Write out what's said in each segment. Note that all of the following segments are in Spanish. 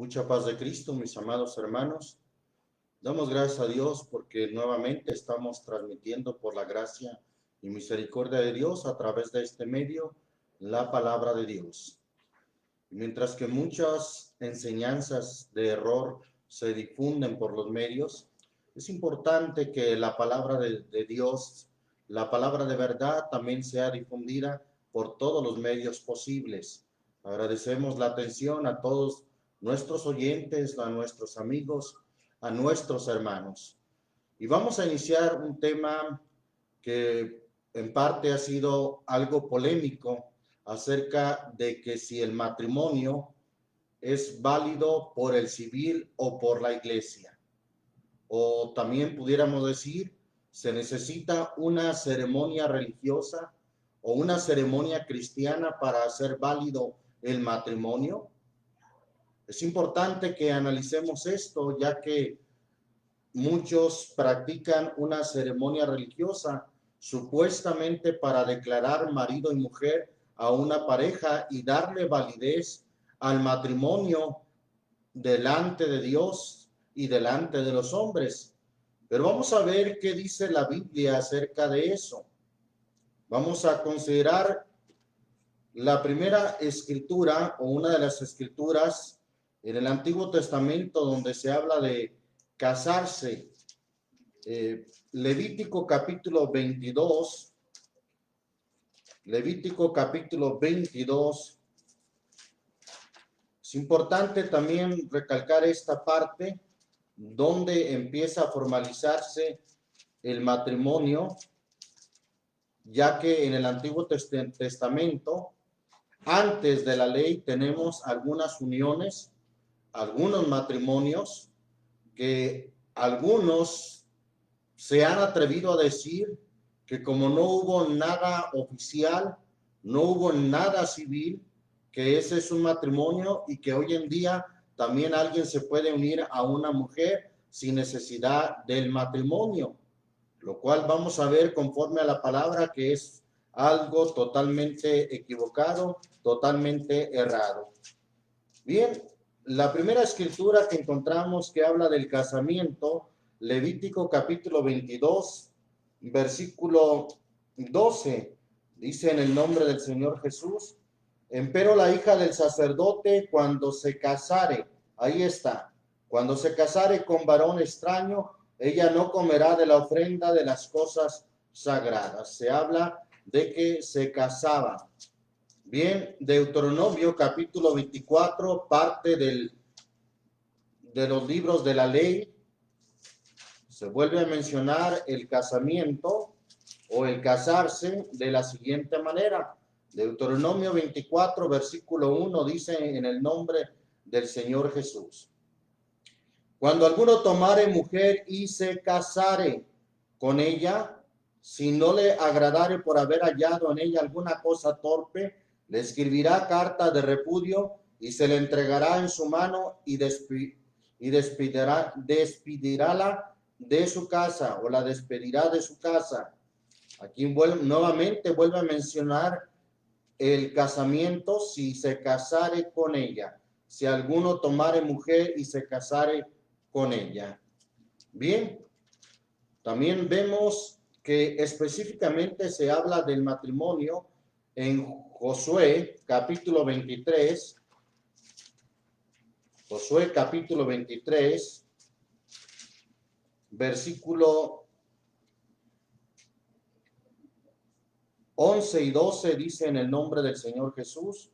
Mucha paz de Cristo, mis amados hermanos. Damos gracias a Dios porque nuevamente estamos transmitiendo por la gracia y misericordia de Dios a través de este medio la palabra de Dios. Mientras que muchas enseñanzas de error se difunden por los medios, es importante que la palabra de Dios, la palabra de verdad, también sea difundida por todos los medios posibles. Agradecemos la atención a todos nuestros oyentes, a nuestros amigos, a nuestros hermanos. Y vamos a iniciar un tema que en parte ha sido algo polémico acerca de que si el matrimonio es válido por el civil o por la iglesia. O también pudiéramos decir, se necesita una ceremonia religiosa o una ceremonia cristiana para hacer válido el matrimonio. Es importante que analicemos esto, ya que muchos practican una ceremonia religiosa supuestamente para declarar marido y mujer a una pareja y darle validez al matrimonio delante de Dios y delante de los hombres. Pero vamos a ver qué dice la Biblia acerca de eso. Vamos a considerar la primera escritura o una de las escrituras en el Antiguo Testamento donde se habla de casarse. Levítico capítulo 22. Levítico capítulo 22. Es importante también recalcar esta parte donde empieza a formalizarse el matrimonio, ya que en el Antiguo Testamento, antes de la ley, tenemos algunas uniones, algunos matrimonios que algunos se han atrevido a decir que como no hubo nada oficial, no hubo nada civil, que ese es un matrimonio y que hoy en día también alguien se puede unir a una mujer sin necesidad del matrimonio, lo cual vamos a ver conforme a la palabra que es algo totalmente equivocado, totalmente errado. Bien, la primera escritura que encontramos que habla del casamiento, Levítico capítulo 22, versículo 12, dice en el nombre del Señor Jesús: empero la hija del sacerdote cuando se casare, ahí está, cuando se casare con varón extraño, ella no comerá de la ofrenda de las cosas sagradas. Se habla de que se casaba. Bien, Deuteronomio capítulo 24, parte de los libros de la ley, se vuelve a mencionar el casamiento o el casarse de la siguiente manera. Deuteronomio 24, versículo 1 dice en el nombre del Señor Jesús: cuando alguno tomare mujer y se casare con ella, si no le agradare por haber hallado en ella alguna cosa torpe, le escribirá carta de repudio y se le entregará en su mano y despidirála de su casa, o la despedirá de su casa. Aquí nuevamente vuelve a mencionar el casamiento, si se casare con ella, si alguno tomare mujer y se casare con ella. Bien, también vemos que específicamente se habla del matrimonio en Josué capítulo 23. Josué capítulo 23, versículo 11 y 12 dice en el nombre del Señor Jesús: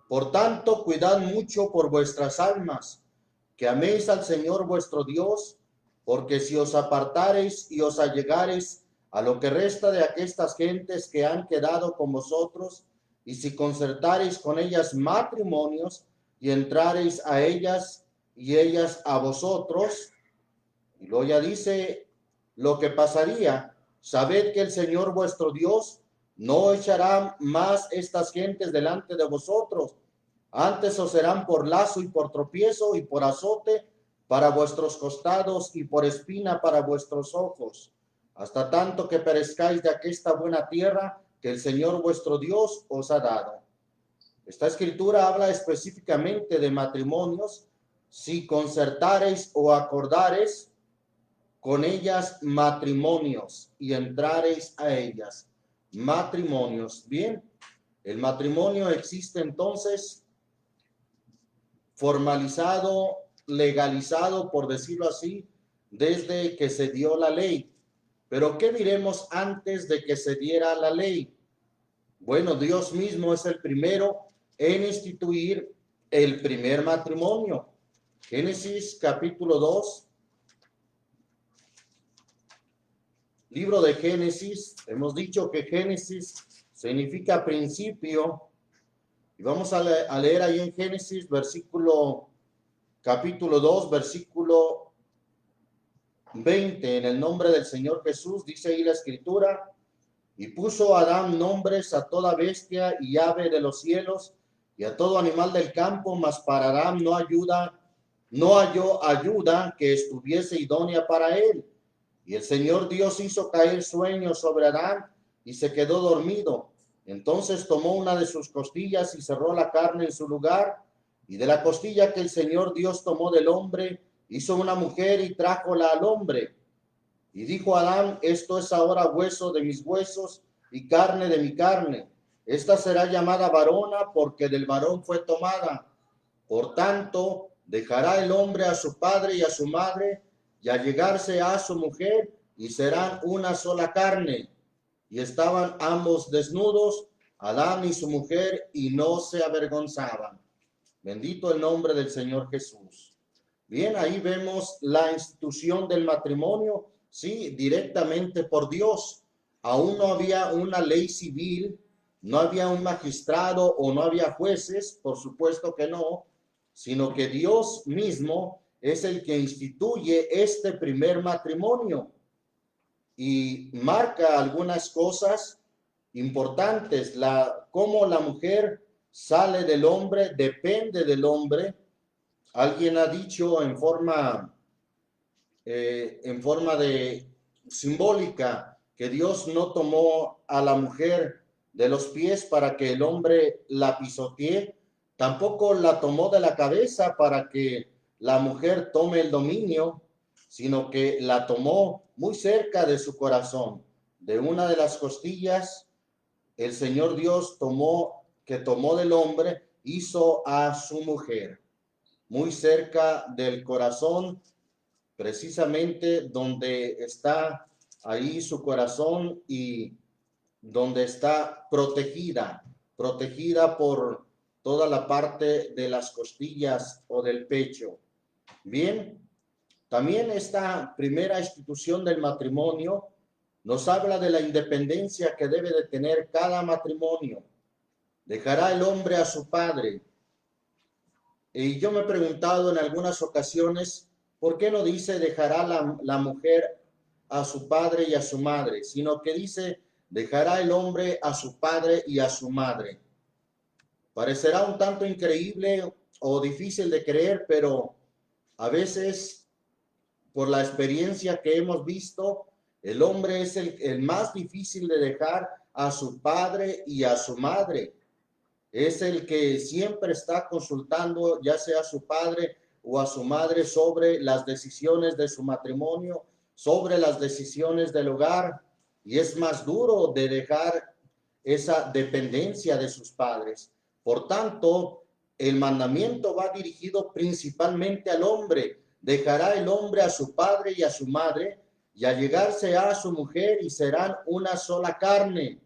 por tanto, cuidad mucho por vuestras almas, que améis al Señor vuestro Dios, porque si os apartareis y os allegareis a lo que resta de aquestas gentes que han quedado con vosotros, y si concertareis con ellas matrimonios, y entrareis a ellas, y ellas a vosotros, y luego ya dice lo que pasaría: sabed que el Señor vuestro Dios no echará más estas gentes delante de vosotros, antes os serán por lazo y por tropiezo y por azote para vuestros costados y por espina para vuestros ojos, hasta tanto que perezcáis de aquesta buena tierra que el Señor vuestro Dios os ha dado. Esta escritura habla específicamente de matrimonios si concertareis o acordareis con ellas matrimonios y entrareis a ellas. Matrimonios. Bien, el matrimonio existe entonces formalizado, legalizado, por decirlo así, desde que se dio la ley. Pero ¿qué diremos antes de que se diera la ley? Bueno, Dios mismo es el primero en instituir el primer matrimonio. Génesis capítulo 2. Libro de Génesis. Hemos dicho que Génesis significa principio. Y vamos a leer ahí en Génesis capítulo 2, versículo 20. En el nombre del Señor Jesús, dice ahí la escritura: y puso Adán nombres a toda bestia y ave de los cielos y a todo animal del campo, mas para Adán no halló ayuda que estuviese idónea para él. Y el Señor Dios hizo caer sueño sobre Adán y se quedó dormido. Entonces tomó una de sus costillas y cerró la carne en su lugar. Y de la costilla que el Señor Dios tomó del hombre, hizo una mujer y trájola al hombre. Y dijo Adán: esto es ahora hueso de mis huesos y carne de mi carne. Esta será llamada varona, porque del varón fue tomada. Por tanto, dejará el hombre a su padre y a su madre, y allegarse a su mujer, y serán una sola carne. Y estaban ambos desnudos, Adán y su mujer, y no se avergonzaban. Bendito el nombre del Señor Jesús. Bien, ahí vemos la institución del matrimonio, sí, directamente por Dios. Aún no había una ley civil, no había un magistrado o no había jueces, por supuesto que no, sino que Dios mismo es el que instituye este primer matrimonio y marca algunas cosas importantes. Cómo la mujer sale del hombre depende del hombre. Alguien ha dicho en forma de simbólica que Dios no tomó a la mujer de los pies para que el hombre la pisotee, tampoco la tomó de la cabeza para que la mujer tome el dominio, sino que la tomó muy cerca de su corazón, de una de las costillas. El Señor Dios tomó del hombre, hizo a su mujer, muy cerca del corazón, precisamente donde está ahí su corazón y donde está protegida por toda la parte de las costillas o del pecho. Bien, también esta primera institución del matrimonio nos habla de la independencia que debe de tener cada matrimonio. Dejará el hombre a su padre. Y yo me he preguntado en algunas ocasiones, ¿por qué no dice dejará la mujer a su padre y a su madre? Sino que dice, dejará el hombre a su padre y a su madre. Parecerá un tanto increíble o difícil de creer, pero a veces, por la experiencia que hemos visto, el hombre es el más difícil de dejar a su padre y a su madre. Es el que siempre está consultando, ya sea a su padre o a su madre, sobre las decisiones de su matrimonio, sobre las decisiones del hogar, y es más duro de dejar esa dependencia de sus padres. Por tanto, el mandamiento va dirigido principalmente al hombre. Dejará el hombre a su padre y a su madre, y allegarse a su mujer, y serán una sola carne.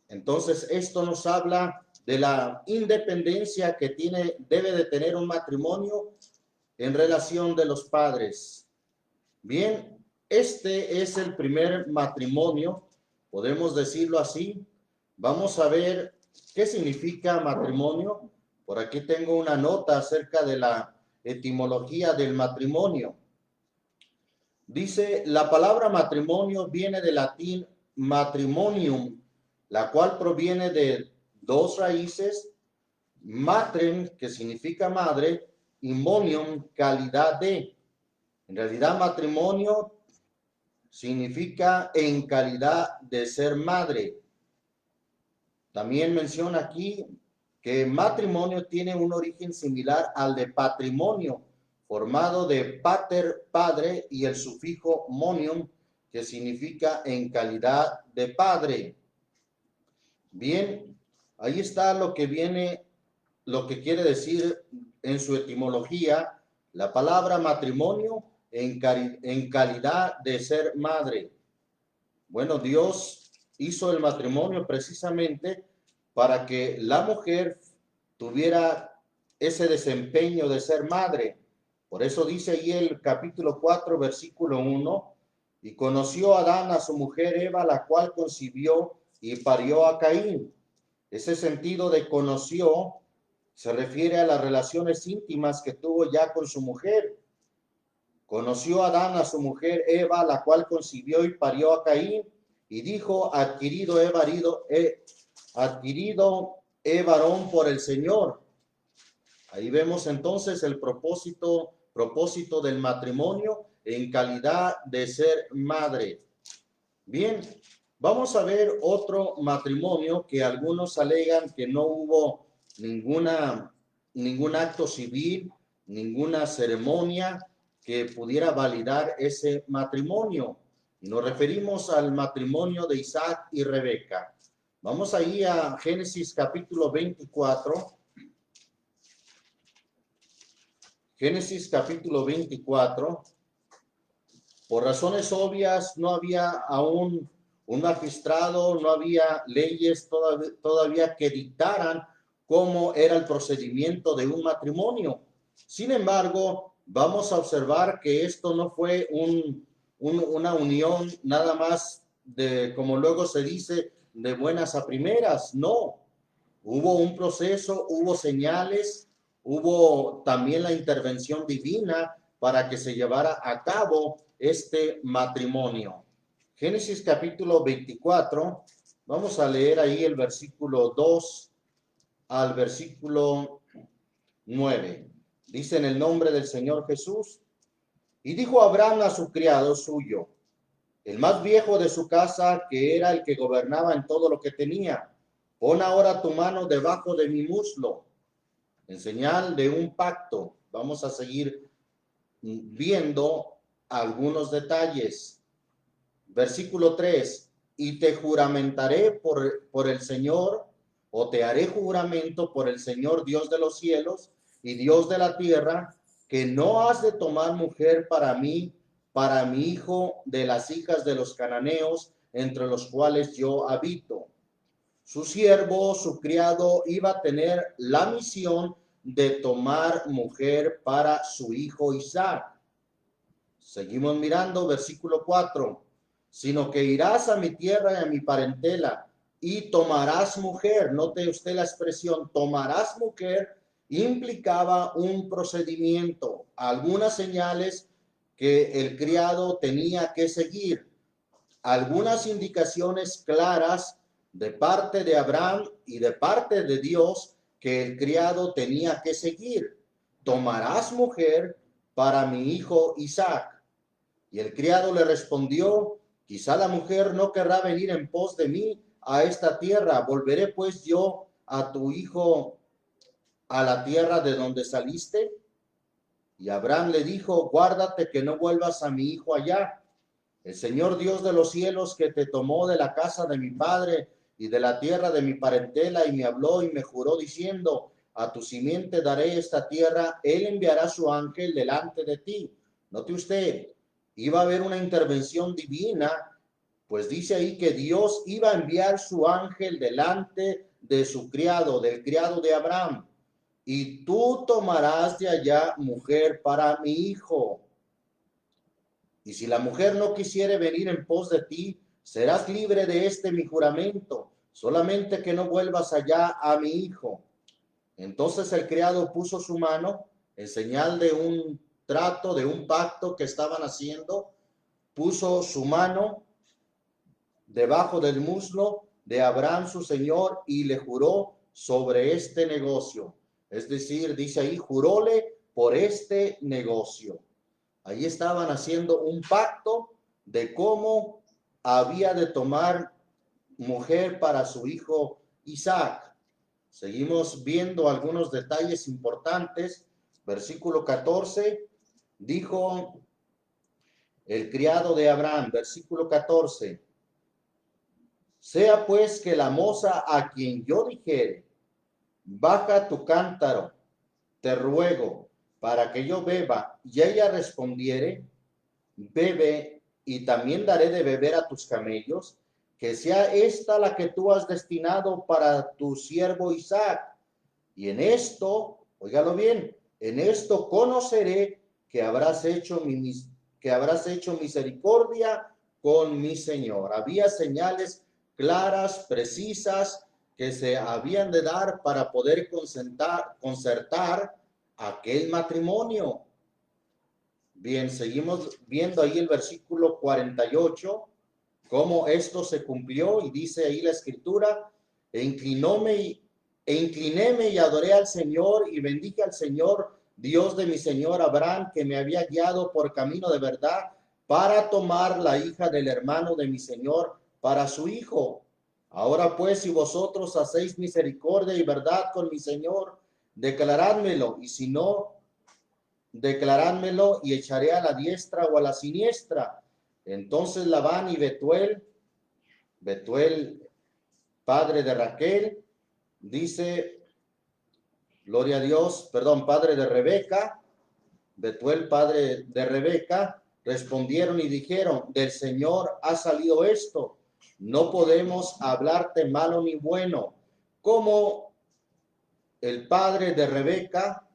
Entonces, esto nos habla de la independencia que debe de tener un matrimonio en relación de los padres. Bien, este es el primer matrimonio, podemos decirlo así. Vamos a ver qué significa matrimonio. Por aquí tengo una nota acerca de la etimología del matrimonio. Dice, la palabra matrimonio viene del latín matrimonium, la cual proviene de dos raíces: matrem, que significa madre, y monium, calidad de. En realidad, matrimonio significa en calidad de ser madre. También menciona aquí que matrimonio tiene un origen similar al de patrimonio, formado de pater, padre, y el sufijo monium, que significa en calidad de padre. Bien, ahí está lo que viene, lo que quiere decir en su etimología la palabra matrimonio en calidad de ser madre. Bueno, Dios hizo el matrimonio precisamente para que la mujer tuviera ese desempeño de ser madre. Por eso dice ahí el capítulo 4, versículo 1, y conoció Adán a su mujer Eva, la cual concibió y parió a Caín. Ese sentido de conoció se refiere a las relaciones íntimas que tuvo ya con su mujer. Conoció Adán a su mujer Eva, la cual concibió y parió a Caín, y dijo, adquirido he varón por el Señor. Ahí vemos entonces el propósito del matrimonio en calidad de ser madre. Bien, vamos a ver otro matrimonio que algunos alegan que no hubo ningún acto civil, ninguna ceremonia que pudiera validar ese matrimonio. Y nos referimos al matrimonio de Isaac y Rebeca. Vamos ahí a Génesis capítulo 24. Génesis capítulo 24. Por razones obvias no había aún un magistrado, no había leyes todavía que dictaran cómo era el procedimiento de un matrimonio. Sin embargo, vamos a observar que esto no fue una unión nada más de, como luego se dice, de buenas a primeras. No, hubo un proceso, hubo señales, hubo también la intervención divina para que se llevara a cabo este matrimonio. Génesis capítulo 24, vamos a leer ahí el versículo 2 al versículo 9. Dice en el nombre del Señor Jesús, y dijo Abraham a su criado suyo, el más viejo de su casa, que era el que gobernaba en todo lo que tenía, pon ahora tu mano debajo de mi muslo, en señal de un pacto. Vamos a seguir viendo algunos detalles. Versículo 3, y te juramentaré por el Señor, o te haré juramento por el Señor Dios de los cielos y Dios de la tierra, que no has de tomar mujer para mí, para mi hijo de las hijas de los cananeos, entre los cuales yo habito. Su siervo, su criado, iba a tener la misión de tomar mujer para su hijo Isaac. Seguimos mirando, versículo 4. Sino que irás a mi tierra y a mi parentela y tomarás mujer. Note usted la expresión, tomarás mujer, implicaba un procedimiento, algunas señales que el criado tenía que seguir, algunas indicaciones claras de parte de Abraham y de parte de Dios que el criado tenía que seguir. Tomarás mujer para mi hijo Isaac. Y el criado le respondió, quizá la mujer no querrá venir en pos de mí a esta tierra. Volveré pues yo a tu hijo a la tierra de donde saliste. Y Abraham le dijo, guárdate que no vuelvas a mi hijo allá. El Señor Dios de los cielos, que te tomó de la casa de mi padre y de la tierra de mi parentela, y me habló y me juró diciendo, a tu simiente daré esta tierra, él enviará su ángel delante de ti. Note usted, iba a haber una intervención divina, pues dice ahí que Dios iba a enviar su ángel delante de su criado, del criado de Abraham, y tú tomarás de allá mujer para mi hijo. Y si la mujer no quisiere venir en pos de ti, serás libre de este mi juramento, solamente que no vuelvas allá a mi hijo. Entonces el criado puso su mano en señal de un trato, de un pacto que estaban haciendo, puso su mano debajo del muslo de Abraham su señor y le juró sobre este negocio. Es decir, dice ahí, juróle por este negocio. Ahí estaban haciendo un pacto de cómo había de tomar mujer para su hijo Isaac. Seguimos viendo algunos detalles importantes. Versículo 14, dijo el criado de Abraham, versículo 14, sea pues que la moza a quien yo dijere, baja tu cántaro, te ruego, para que yo beba, y ella respondiere, bebe, y también daré de beber a tus camellos, que sea esta la que tú has destinado para tu siervo Isaac. Y en esto, óigalo bien, en esto conoceré que habrás hecho misericordia con mi Señor. Había señales claras, precisas, que se habían de dar para poder concertar aquel matrimonio. Bien, seguimos viendo ahí el versículo 48, cómo esto se cumplió, y dice ahí la escritura, inclinéme y adoré al Señor y bendije al Señor, Dios de mi Señor Abraham, que me había guiado por camino de verdad para tomar la hija del hermano de mi Señor para su hijo. Ahora pues, si vosotros hacéis misericordia y verdad con mi Señor, declarádmelo, y si no, declarádmelo y echaré a la diestra o a la siniestra. Entonces Labán y Betuel, padre de Raquel, dice, gloria a Dios, perdón, padre de Rebeca, Betuel, padre de Rebeca, respondieron y dijeron, del Señor ha salido esto, no podemos hablarte malo ni bueno. Como el padre de Rebeca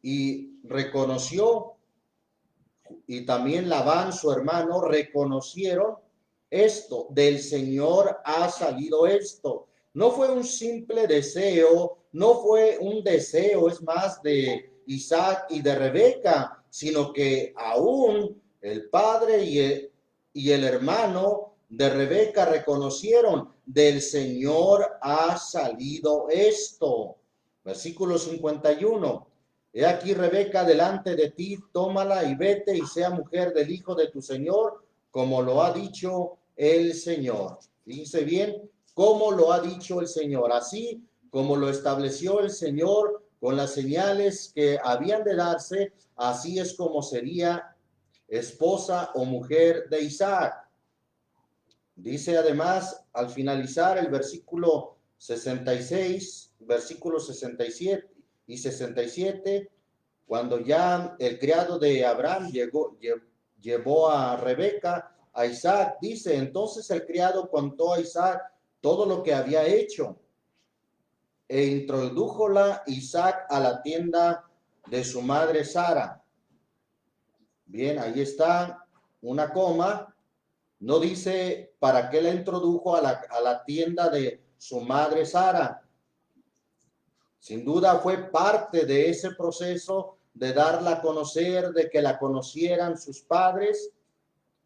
y reconoció, y también Labán, su hermano, reconocieron esto, del Señor ha salido esto. No fue un simple deseo, no fue un deseo, es más, de Isaac y de Rebeca, sino que aún el padre y el hermano de Rebeca reconocieron, del Señor ha salido esto. Versículo 51. He aquí Rebeca delante de ti, tómala y vete y sea mujer del hijo de tu Señor, como lo ha dicho el Señor. Fíjense bien, como lo ha dicho el Señor, así como lo estableció el Señor con las señales que habían de darse, así es como sería esposa o mujer de Isaac. Dice además, al finalizar el versículo 66, versículos 67 y 67, cuando ya el criado de Abraham llevó a Rebeca, a Isaac, dice, entonces el criado contó a Isaac todo lo que había hecho e introdújola Isaac a la tienda de su madre Sara. Bien, ahí está una coma. No dice para qué la introdujo a la tienda de su madre Sara. Sin duda fue parte de ese proceso de darla a conocer, de que la conocieran sus padres.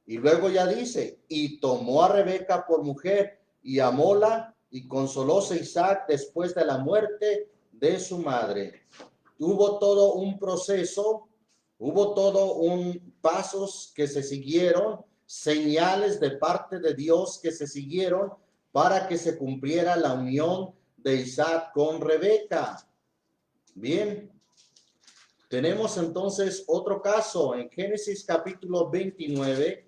Y luego ya dice, y tomó a Rebeca por mujer y amóla y consolóse Isaac después de la muerte de su madre. Hubo todo un proceso, hubo todo un pasos que se siguieron, señales de parte de Dios que se siguieron para que se cumpliera la unión de Isaac con Rebeca. Bien, tenemos entonces otro caso en Génesis capítulo 29.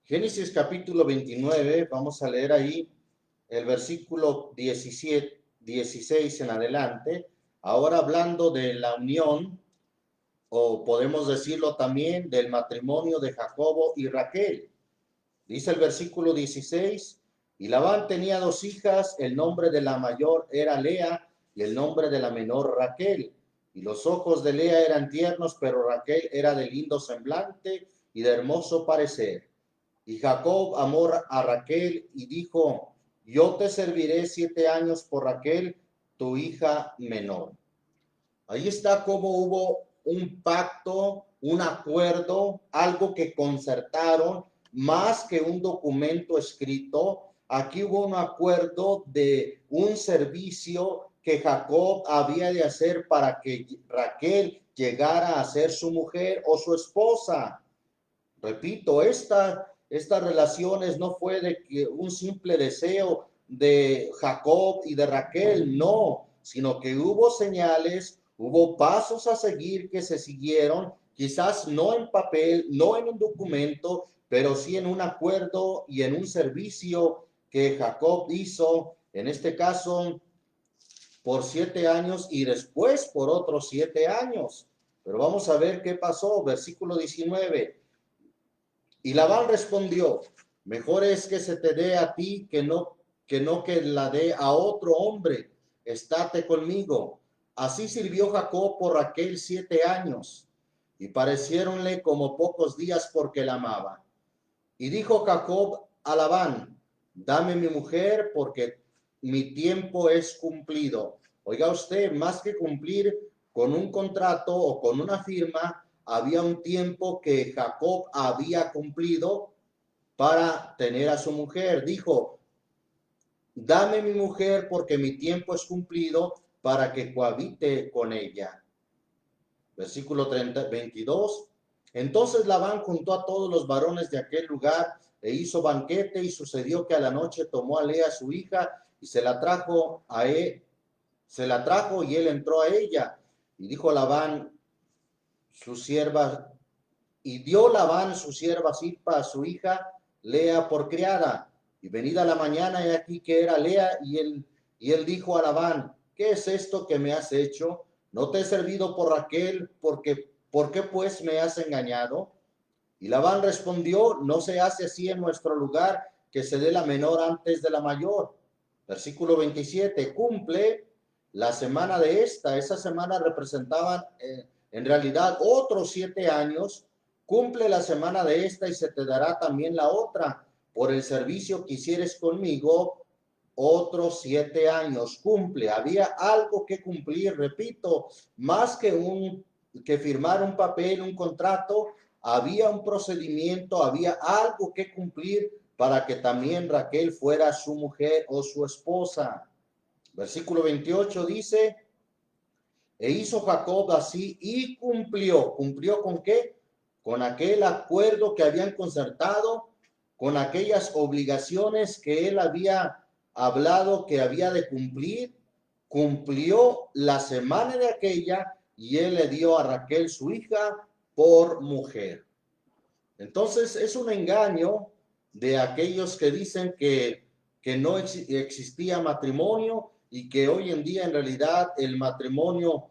Génesis capítulo 29, vamos a leer ahí el versículo 17, 16 en adelante. Ahora hablando de la unión, o podemos decirlo también del matrimonio de Jacobo y Raquel. Dice el versículo 16, y Labán tenía dos hijas, el nombre de la mayor era Lea y el nombre de la menor Raquel. Y los ojos de Lea eran tiernos, pero Raquel era de lindo semblante y de hermoso parecer. Y Jacob amó a Raquel y dijo, yo te serviré 7 años por Raquel, tu hija menor. Ahí está como hubo un pacto, un acuerdo, algo que concertaron, más que un documento escrito. Aquí hubo un acuerdo de un servicio que Jacob había de hacer para que Raquel llegara a ser su mujer o su esposa. Repito, estas relaciones no fue de que un simple deseo de Jacob y de Raquel, no, sino que hubo señales, hubo pasos a seguir que se siguieron, quizás no en papel, no en un documento, pero sí en un acuerdo y en un servicio que Jacob hizo, en este caso, por 7 años y después por otros 7 años. Pero vamos a ver qué pasó, versículo 19. Y Labán respondió, mejor es que se te dé a ti que la dé a otro hombre. Estate conmigo. Así sirvió Jacob por Raquel 7 años, y pareciéronle como pocos días porque la amaba. Y dijo Jacob a Labán, dame mi mujer porque mi tiempo es cumplido. Oiga usted, más que cumplir con un contrato o con una firma, había un tiempo que Jacob había cumplido para tener a su mujer. Dijo, dame mi mujer porque mi tiempo es cumplido para que cohabite con ella. Versículo 22. Entonces Labán juntó a todos los varones de aquel lugar e hizo banquete, y sucedió que a la noche tomó a Lea su hija y se la trajo y él entró a ella. Y dijo Labán su sierva, y dio Labán su sierva Zilpa a su hija Lea por criada. Y venida la mañana, he aquí que era Lea, y él dijo a Labán, ¿qué es esto que me has hecho? ¿No te he servido por Raquel? ¿Por qué pues me has engañado? Y Labán respondió, no se hace así en nuestro lugar, que se dé la menor antes de la mayor. Versículo 27, cumple la semana de esa semana representaban en realidad otros 7 años, cumple la semana de esta y se te dará también la otra, por el servicio que hicieres conmigo, otros 7 años, cumple. Había algo que cumplir, repito, más que firmar un papel, un contrato, había un procedimiento, había algo que cumplir para que también Raquel fuera su mujer o su esposa. Versículo 28 dice, e hizo Jacob así y cumplió. ¿Cumplió con qué? Con aquel acuerdo que habían concertado, con aquellas obligaciones que él había hablado que había de cumplir. Cumplió la semana de aquella y él le dio a Raquel su hija por mujer. Entonces es un engaño de aquellos que dicen que no existía matrimonio y que hoy en día en realidad el matrimonio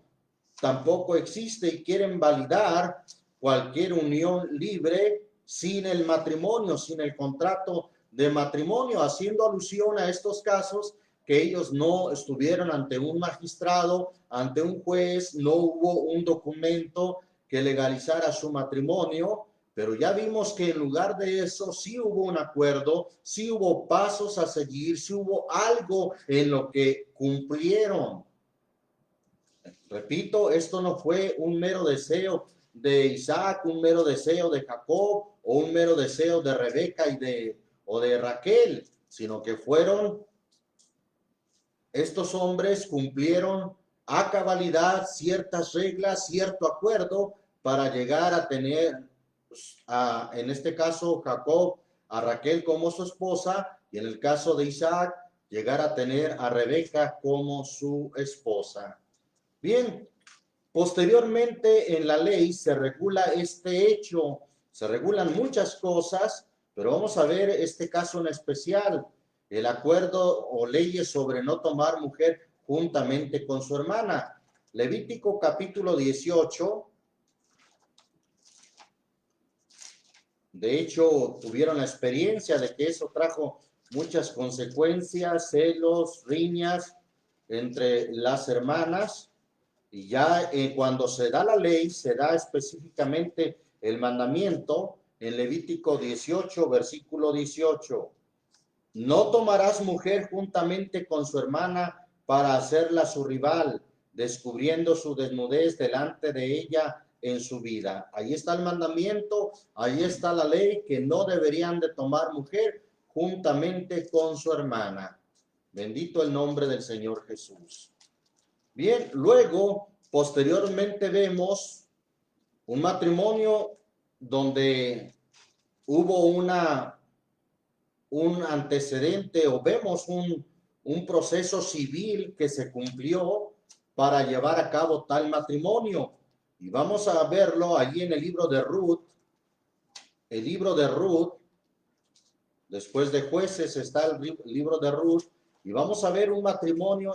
tampoco existe y quieren validar cualquier unión libre sin el matrimonio, sin el contrato de matrimonio, haciendo alusión a estos casos que ellos no estuvieron ante un magistrado, ante un juez, no hubo un documento que legalizara su matrimonio. Pero ya vimos que en lugar de eso sí hubo un acuerdo, sí hubo pasos a seguir, sí hubo algo en lo que cumplieron. Repito, esto no fue un mero deseo de Isaac, un mero deseo de Jacob o un mero deseo de Rebeca o de Raquel, sino que fueron estos hombres cumplieron a cabalidad ciertas reglas, cierto acuerdo para llegar a tener, en este caso, Jacob a Raquel como su esposa y en el caso de Isaac, llegar a tener a Rebeca como su esposa. Bien, posteriormente en la ley se regula este hecho, se regulan muchas cosas, pero vamos a ver este caso en especial, el acuerdo o leyes sobre no tomar mujer juntamente con su hermana. Levítico capítulo 18. De hecho, tuvieron la experiencia de que eso trajo muchas consecuencias, celos, riñas entre las hermanas. Y ya cuando se da la ley, se da específicamente el mandamiento en Levítico 18, versículo 18. No tomarás mujer juntamente con su hermana para hacerla su rival, descubriendo su desnudez delante de ella en su vida. Ahí está el mandamiento, ahí está la ley, que no deberían de tomar mujer juntamente con su hermana. Bendito el nombre del Señor Jesús. Bien, luego, posteriormente vemos un matrimonio donde hubo un antecedente o vemos un proceso civil que se cumplió para llevar a cabo tal matrimonio. Y vamos a verlo allí en el libro de Ruth. El libro de Ruth, después de Jueces está el libro de Ruth, y vamos a ver un matrimonio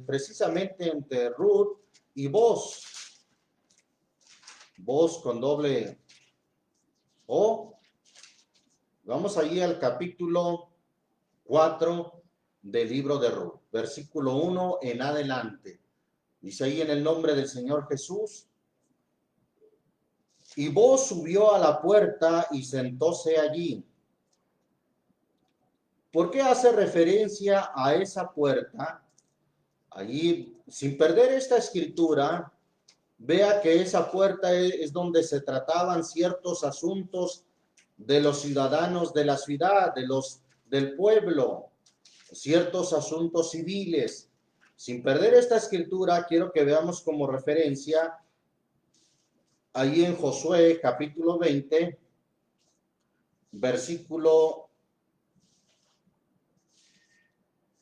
precisamente entre Ruth y Boaz. Boaz con doble O. Vamos allí al capítulo 4 del libro de Ruth, versículo 1 en adelante. Dice ahí: en el nombre del Señor Jesús. Y Boaz subió a la puerta y sentóse allí. ¿Por qué hace referencia a esa puerta? Allí, sin perder esta escritura, vea que esa puerta es donde se trataban ciertos asuntos de los ciudadanos de la ciudad, del pueblo, ciertos asuntos civiles. Sin perder esta escritura, quiero que veamos como referencia ahí en Josué capítulo 20, versículo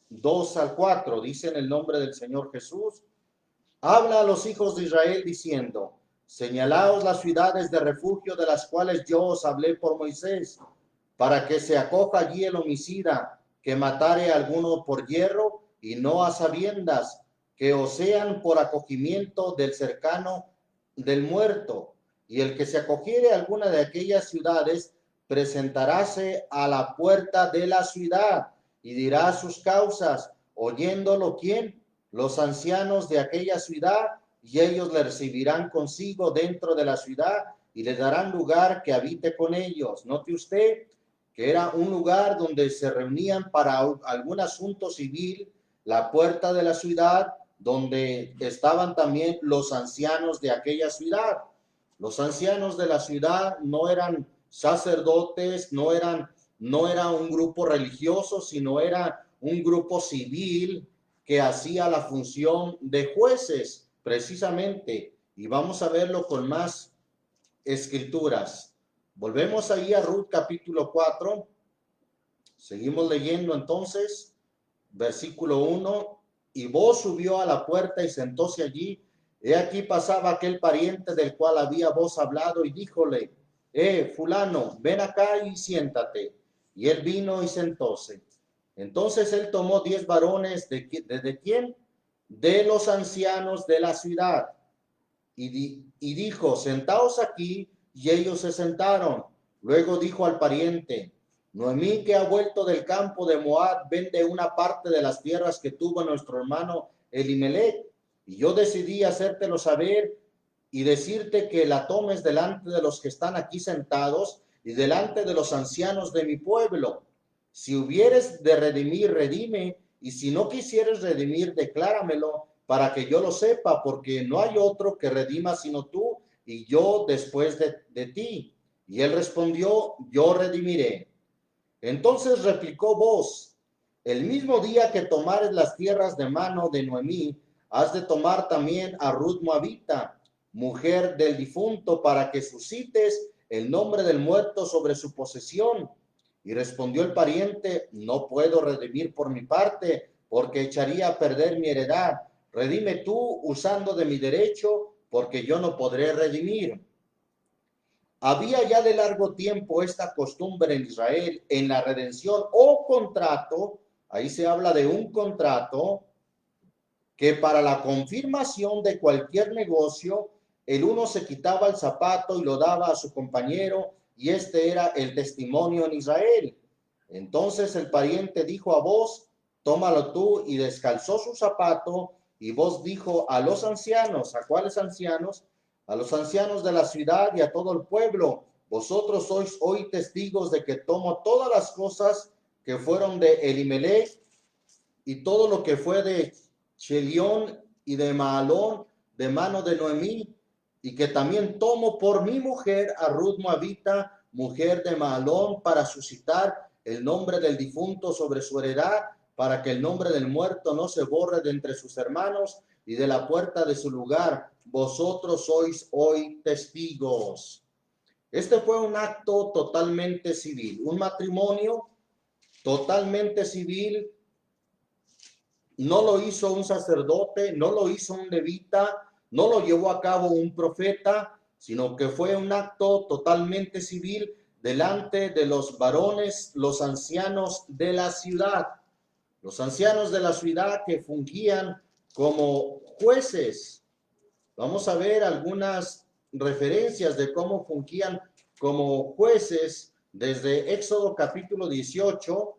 2 al 4, dice: en el nombre del Señor Jesús, habla a los hijos de Israel diciendo: señalaos las ciudades de refugio de las cuales yo os hablé por Moisés, para que se acoja allí el homicida que matare a alguno por hierro y no a sabiendas, que o sean por acogimiento del cercano del muerto. Y el que se acogiere a alguna de aquellas ciudades presentaráse a la puerta de la ciudad y dirá sus causas, oyéndolo ¿quién? Los ancianos de aquella ciudad, y ellos le recibirán consigo dentro de la ciudad y le darán lugar que habite con ellos. Note usted que era un lugar donde se reunían para algún asunto civil, la puerta de la ciudad, donde estaban también los ancianos de aquella ciudad. Los ancianos de la ciudad no eran sacerdotes, no era un grupo religioso, sino era un grupo civil que hacía la función de jueces, precisamente. Y vamos a verlo con más escrituras. Volvemos ahí a Ruth capítulo 4. Seguimos leyendo entonces, versículo 1. Y Boaz subió a la puerta y sentóse allí. He aquí pasaba aquel pariente del cual había Boaz hablado, y díjole: fulano, ven acá y siéntate. Y él vino y sentóse. Entonces él tomó 10 varones ¿de quién? De los ancianos de la ciudad. Y dijo: sentaos aquí. Y ellos se sentaron. Luego dijo al pariente: Noemí, que ha vuelto del campo de Moab, vende una parte de las tierras que tuvo nuestro hermano Elimelech. Y yo decidí hacértelo saber y decirte que la tomes delante de los que están aquí sentados y delante de los ancianos de mi pueblo. Si hubieres de redimir, redime, y si no quisieres redimir, decláramelo para que yo lo sepa, porque no hay otro que redima sino tú, y yo después de ti. Y él respondió: yo redimiré. Entonces replicó Boaz: el mismo día que tomares las tierras de mano de Noemí, has de tomar también a Ruth Moabita, mujer del difunto, para que suscites el nombre del muerto sobre su posesión. Y respondió el pariente: no puedo redimir por mi parte, porque echaría a perder mi heredad. Redime tú usando de mi derecho, porque yo no podré redimir. Había ya de largo tiempo esta costumbre en Israel en la redención o contrato. Ahí se habla de un contrato que para la confirmación de cualquier negocio, el uno se quitaba el zapato y lo daba a su compañero, y este era el testimonio en Israel. Entonces el pariente dijo a Boaz: tómalo tú, y descalzó su zapato. Y Boaz dijo a los ancianos: ¿a cuáles ancianos? A los ancianos de la ciudad y a todo el pueblo: vosotros sois hoy testigos de que tomo todas las cosas que fueron de Elimelech y todo lo que fue de Chelión y de Mahalón de mano de Noemí, y que también tomo por mi mujer a Ruth Moabita, mujer de Mahalón, para suscitar el nombre del difunto sobre su heredad, para que el nombre del muerto no se borre de entre sus hermanos y de la puerta de su lugar. Vosotros sois hoy testigos. Este fue un acto totalmente civil, un matrimonio totalmente civil. No lo hizo un sacerdote, no lo hizo un levita, no lo llevó a cabo un profeta, sino que fue un acto totalmente civil delante de los varones, los ancianos de la ciudad. Los ancianos de la ciudad que fungían como jueces. Vamos a ver algunas referencias de cómo fungían como jueces desde Éxodo capítulo 18,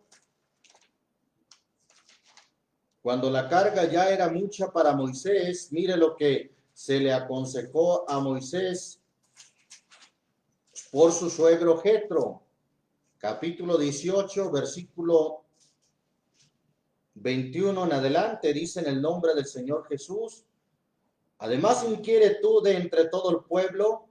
cuando la carga ya era mucha para Moisés. Mire lo que se le aconsejó a Moisés por su suegro Jetro. Capítulo 18, versículo 21 en adelante, dice: en el nombre del Señor Jesús. Además, inquiere tú de entre todo el pueblo,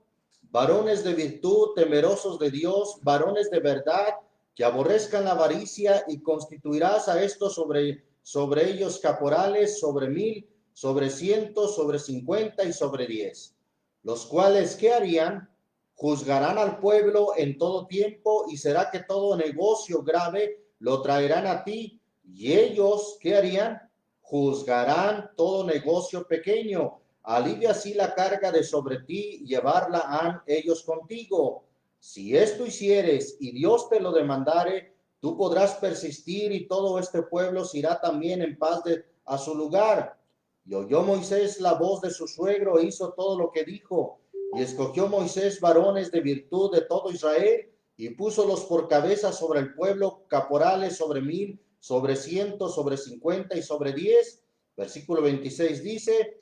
varones de virtud, temerosos de Dios, varones de verdad, que aborrezcan la avaricia, y constituirás a estos sobre ellos caporales, sobre 1000, sobre 100, sobre 50 y sobre 10. Los cuales, ¿qué harían? Juzgarán al pueblo en todo tiempo, y será que todo negocio grave lo traerán a ti. Y ellos, ¿qué harían? Juzgarán todo negocio pequeño. Alivia así la carga de sobre ti, llevarla han ellos contigo. Si esto hicieres y Dios te lo demandare, tú podrás persistir, y todo este pueblo se irá también en paz a su lugar. Y oyó Moisés la voz de su suegro e hizo todo lo que dijo. Y escogió Moisés varones de virtud de todo Israel, y púsolos por cabeza sobre el pueblo, caporales sobre 1000, sobre 100, sobre 50 y sobre 10. Versículo 26 dice: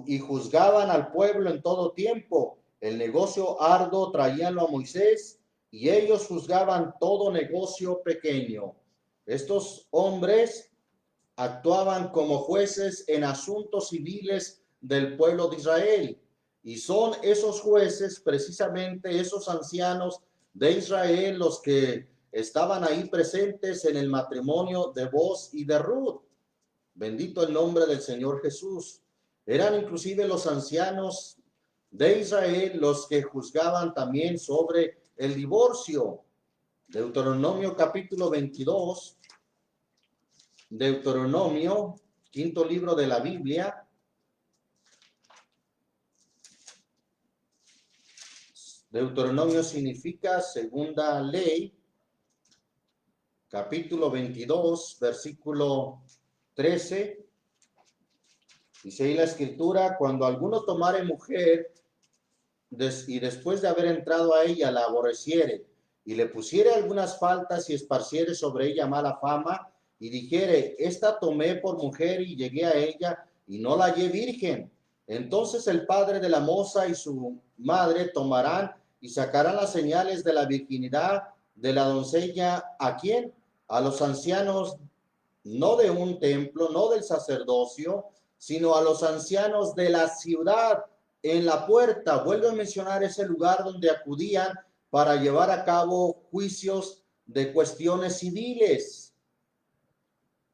y juzgaban al pueblo en todo tiempo. El negocio arduo traíanlo a Moisés, y ellos juzgaban todo negocio pequeño. Estos hombres actuaban como jueces en asuntos civiles del pueblo de Israel. Y son esos jueces, precisamente esos ancianos de Israel, los que estaban ahí presentes en el matrimonio de Boaz y de Ruth. Bendito el nombre del Señor Jesús. Eran inclusive los ancianos de Israel los que juzgaban también sobre el divorcio. Deuteronomio capítulo 22, Deuteronomio, quinto libro de la Biblia. Deuteronomio significa segunda ley. Capítulo 22, versículo 13. Dice ahí la escritura: cuando alguno tomare mujer y después de haber entrado a ella la aborreciere, y le pusiere algunas faltas y esparciere sobre ella mala fama, y dijere: esta tomé por mujer y llegué a ella y no la hallé virgen, entonces el padre de la moza y su madre tomarán y sacarán las señales de la virginidad de la doncella. ¿A quién? A los ancianos, no de un templo, no del sacerdocio, sino a los ancianos de la ciudad en la puerta. Vuelve a mencionar ese lugar donde acudían para llevar a cabo juicios de cuestiones civiles.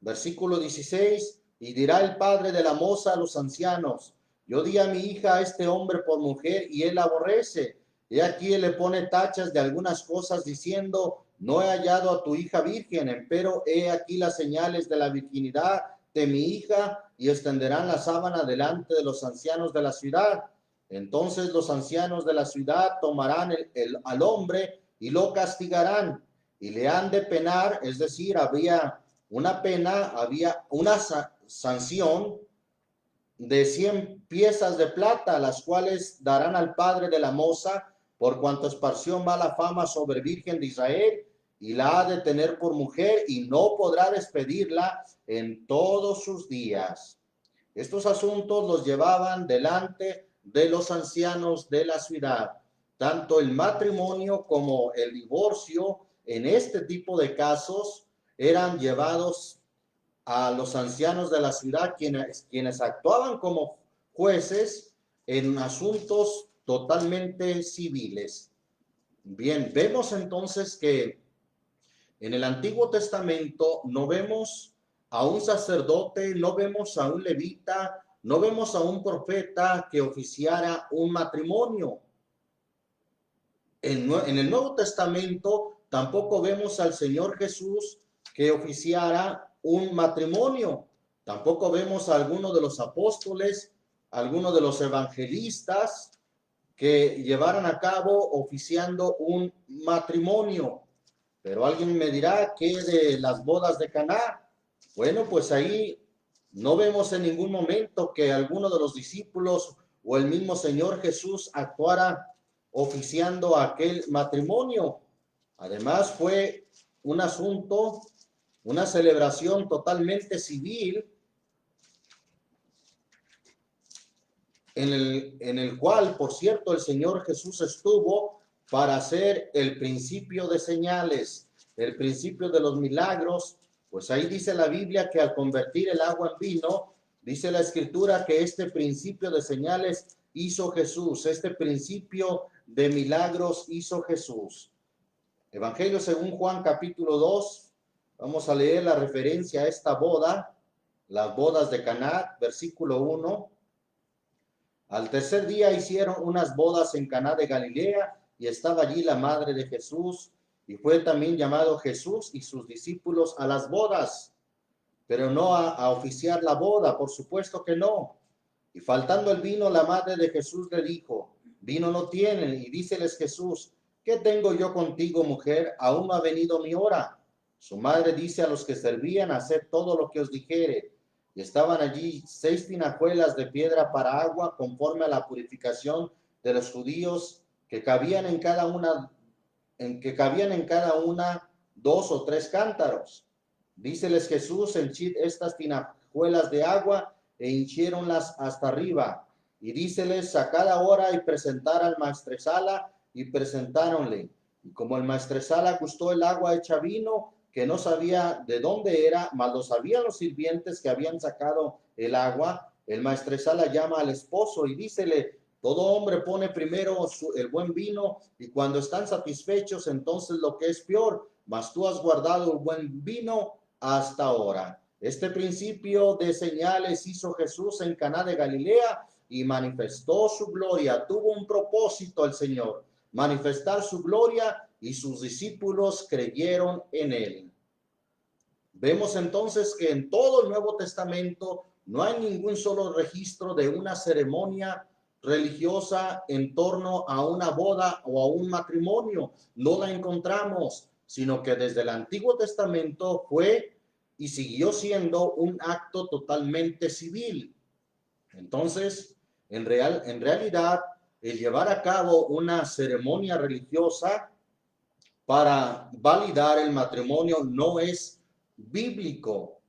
Versículo 16: y dirá el padre de la moza a los ancianos: yo di a mi hija a este hombre por mujer, y él la aborrece. Y aquí él le pone tachas de algunas cosas, diciendo: no he hallado a tu hija virgen, empero he aquí las señales de la virginidad de mi hija, y extenderán la sábana delante de los ancianos de la ciudad. Entonces los ancianos de la ciudad tomarán al hombre y lo castigarán, y le han de penar, es decir, había una pena, había una sanción de 100 piezas de plata, las cuales darán al padre de la moza, por cuanto esparció mala fama sobre virgen de Israel, y la ha de tener por mujer, y no podrá despedirla en todos sus días. Estos asuntos los llevaban delante de los ancianos de la ciudad. Tanto el matrimonio como el divorcio en este tipo de casos eran llevados a los ancianos de la ciudad, quienes actuaban como jueces en asuntos totalmente civiles. Bien, vemos entonces que en el Antiguo Testamento no vemos a un sacerdote, no vemos a un levita, no vemos a un profeta que oficiara un matrimonio. En el Nuevo Testamento tampoco vemos al Señor Jesús que oficiara un matrimonio. Tampoco vemos a alguno de los apóstoles, alguno de los evangelistas que llevaran a cabo oficiando un matrimonio. Pero alguien me dirá, ¿qué de las bodas de Caná? Bueno, pues ahí no vemos en ningún momento que alguno de los discípulos o el mismo Señor Jesús actuara oficiando aquel matrimonio. Además fue un asunto, una celebración totalmente civil en el cual, por cierto, el Señor Jesús estuvo para hacer el principio de señales, el principio de los milagros. Pues ahí dice la Biblia que al convertir el agua en vino, dice la Escritura que este principio de señales hizo Jesús, este principio de milagros hizo Jesús. Evangelio según Juan capítulo 2, vamos a leer la referencia a esta boda, las bodas de Caná, versículo 1. Al tercer día hicieron unas bodas en Caná de Galilea, y estaba allí la madre de Jesús, y fue también llamado Jesús y sus discípulos a las bodas, pero no a oficiar la boda, por supuesto que no. Y faltando el vino, la madre de Jesús le dijo, vino no tienen, y díceles Jesús, ¿qué tengo yo contigo, mujer? Aún no ha venido mi hora. Su madre dice a los que servían, haced todo lo que os dijere. Y estaban allí 6 tinajuelas de piedra para agua, conforme a la purificación de los judíos, que cabían en cada una 2 o 3 cántaros. Díceles Jesús, henchid estas tinajuelas de agua, e hinchiéronlas hasta arriba. Y díceles, sacad ahora y presentar al maestresala, y presentáronle. Y como el maestresala gustó el agua hecha vino, que no sabía de dónde era, mas lo sabían los sirvientes que habían sacado el agua, el maestresala llama al esposo y dícele, todo hombre pone primero el buen vino, y cuando están satisfechos, entonces lo que es peor, mas tú has guardado el buen vino hasta ahora. Este principio de señales hizo Jesús en Caná de Galilea y manifestó su gloria. Tuvo un propósito el Señor, manifestar su gloria, y sus discípulos creyeron en él. Vemos entonces que en todo el Nuevo Testamento no hay ningún solo registro de una ceremonia religiosa en torno a una boda o a un matrimonio. No la encontramos, sino que desde el Antiguo Testamento fue y siguió siendo un acto totalmente civil. Entonces, en realidad, el llevar a cabo una ceremonia religiosa para validar el matrimonio no es bíblico.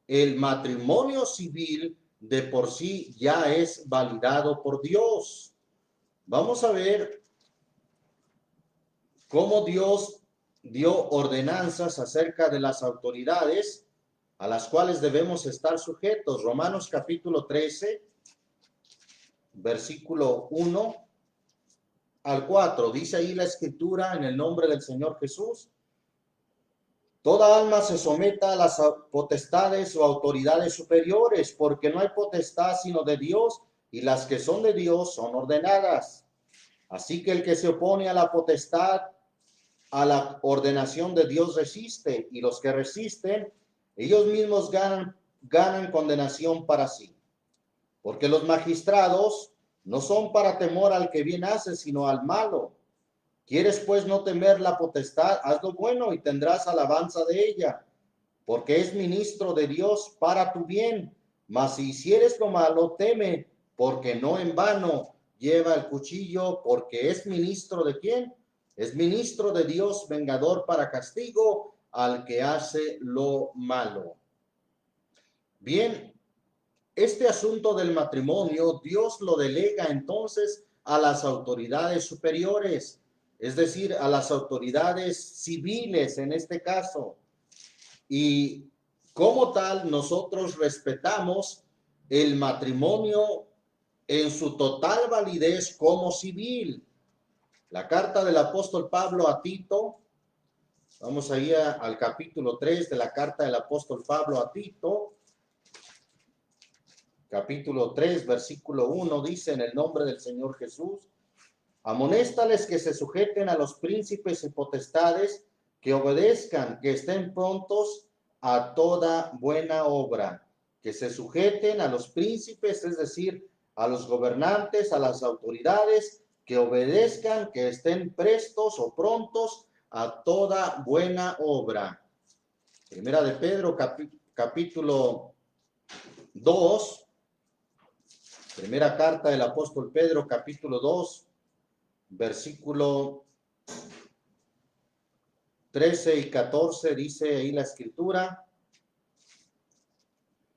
El matrimonio civil de por sí ya es validado por Dios. Vamos a ver cómo Dios dio ordenanzas acerca de las autoridades a las cuales debemos estar sujetos. Romanos capítulo 13, versículo 1 al 4, dice ahí la Escritura en el nombre del Señor Jesús. Toda alma se someta a las potestades o autoridades superiores, porque no hay potestad sino de Dios, y las que son de Dios son ordenadas. Así que el que se opone a la potestad, a la ordenación de Dios resiste, y los que resisten, ellos mismos ganan condenación para sí. Porque los magistrados no son para temor al que bien hace, sino al malo. ¿Quieres pues no temer la potestad? Haz lo bueno y tendrás alabanza de ella, porque es ministro de Dios para tu bien. Mas si hicieres lo malo, teme, porque no en vano lleva el cuchillo, porque es ministro ¿de quién? Es ministro de Dios, vengador para castigo al que hace lo malo. Bien, este asunto del matrimonio, Dios lo delega entonces a las autoridades superiores, es decir, a las autoridades civiles en este caso. Y como tal, nosotros respetamos el matrimonio en su total validez como civil. La carta del apóstol Pablo a Tito, vamos ahí al capítulo 3 de la carta del apóstol Pablo a Tito. Capítulo 3, versículo 1, dice en el nombre del Señor Jesús, amonéstales que se sujeten a los príncipes y potestades, que obedezcan, que estén prontos a toda buena obra, que se sujeten a los príncipes, es decir, a los gobernantes, a las autoridades, que obedezcan, que estén prestos o prontos a toda buena obra. Primera de Pedro, capítulo 2, primera carta del apóstol Pedro, capítulo 2, versículo 13 y 14, dice ahí la escritura: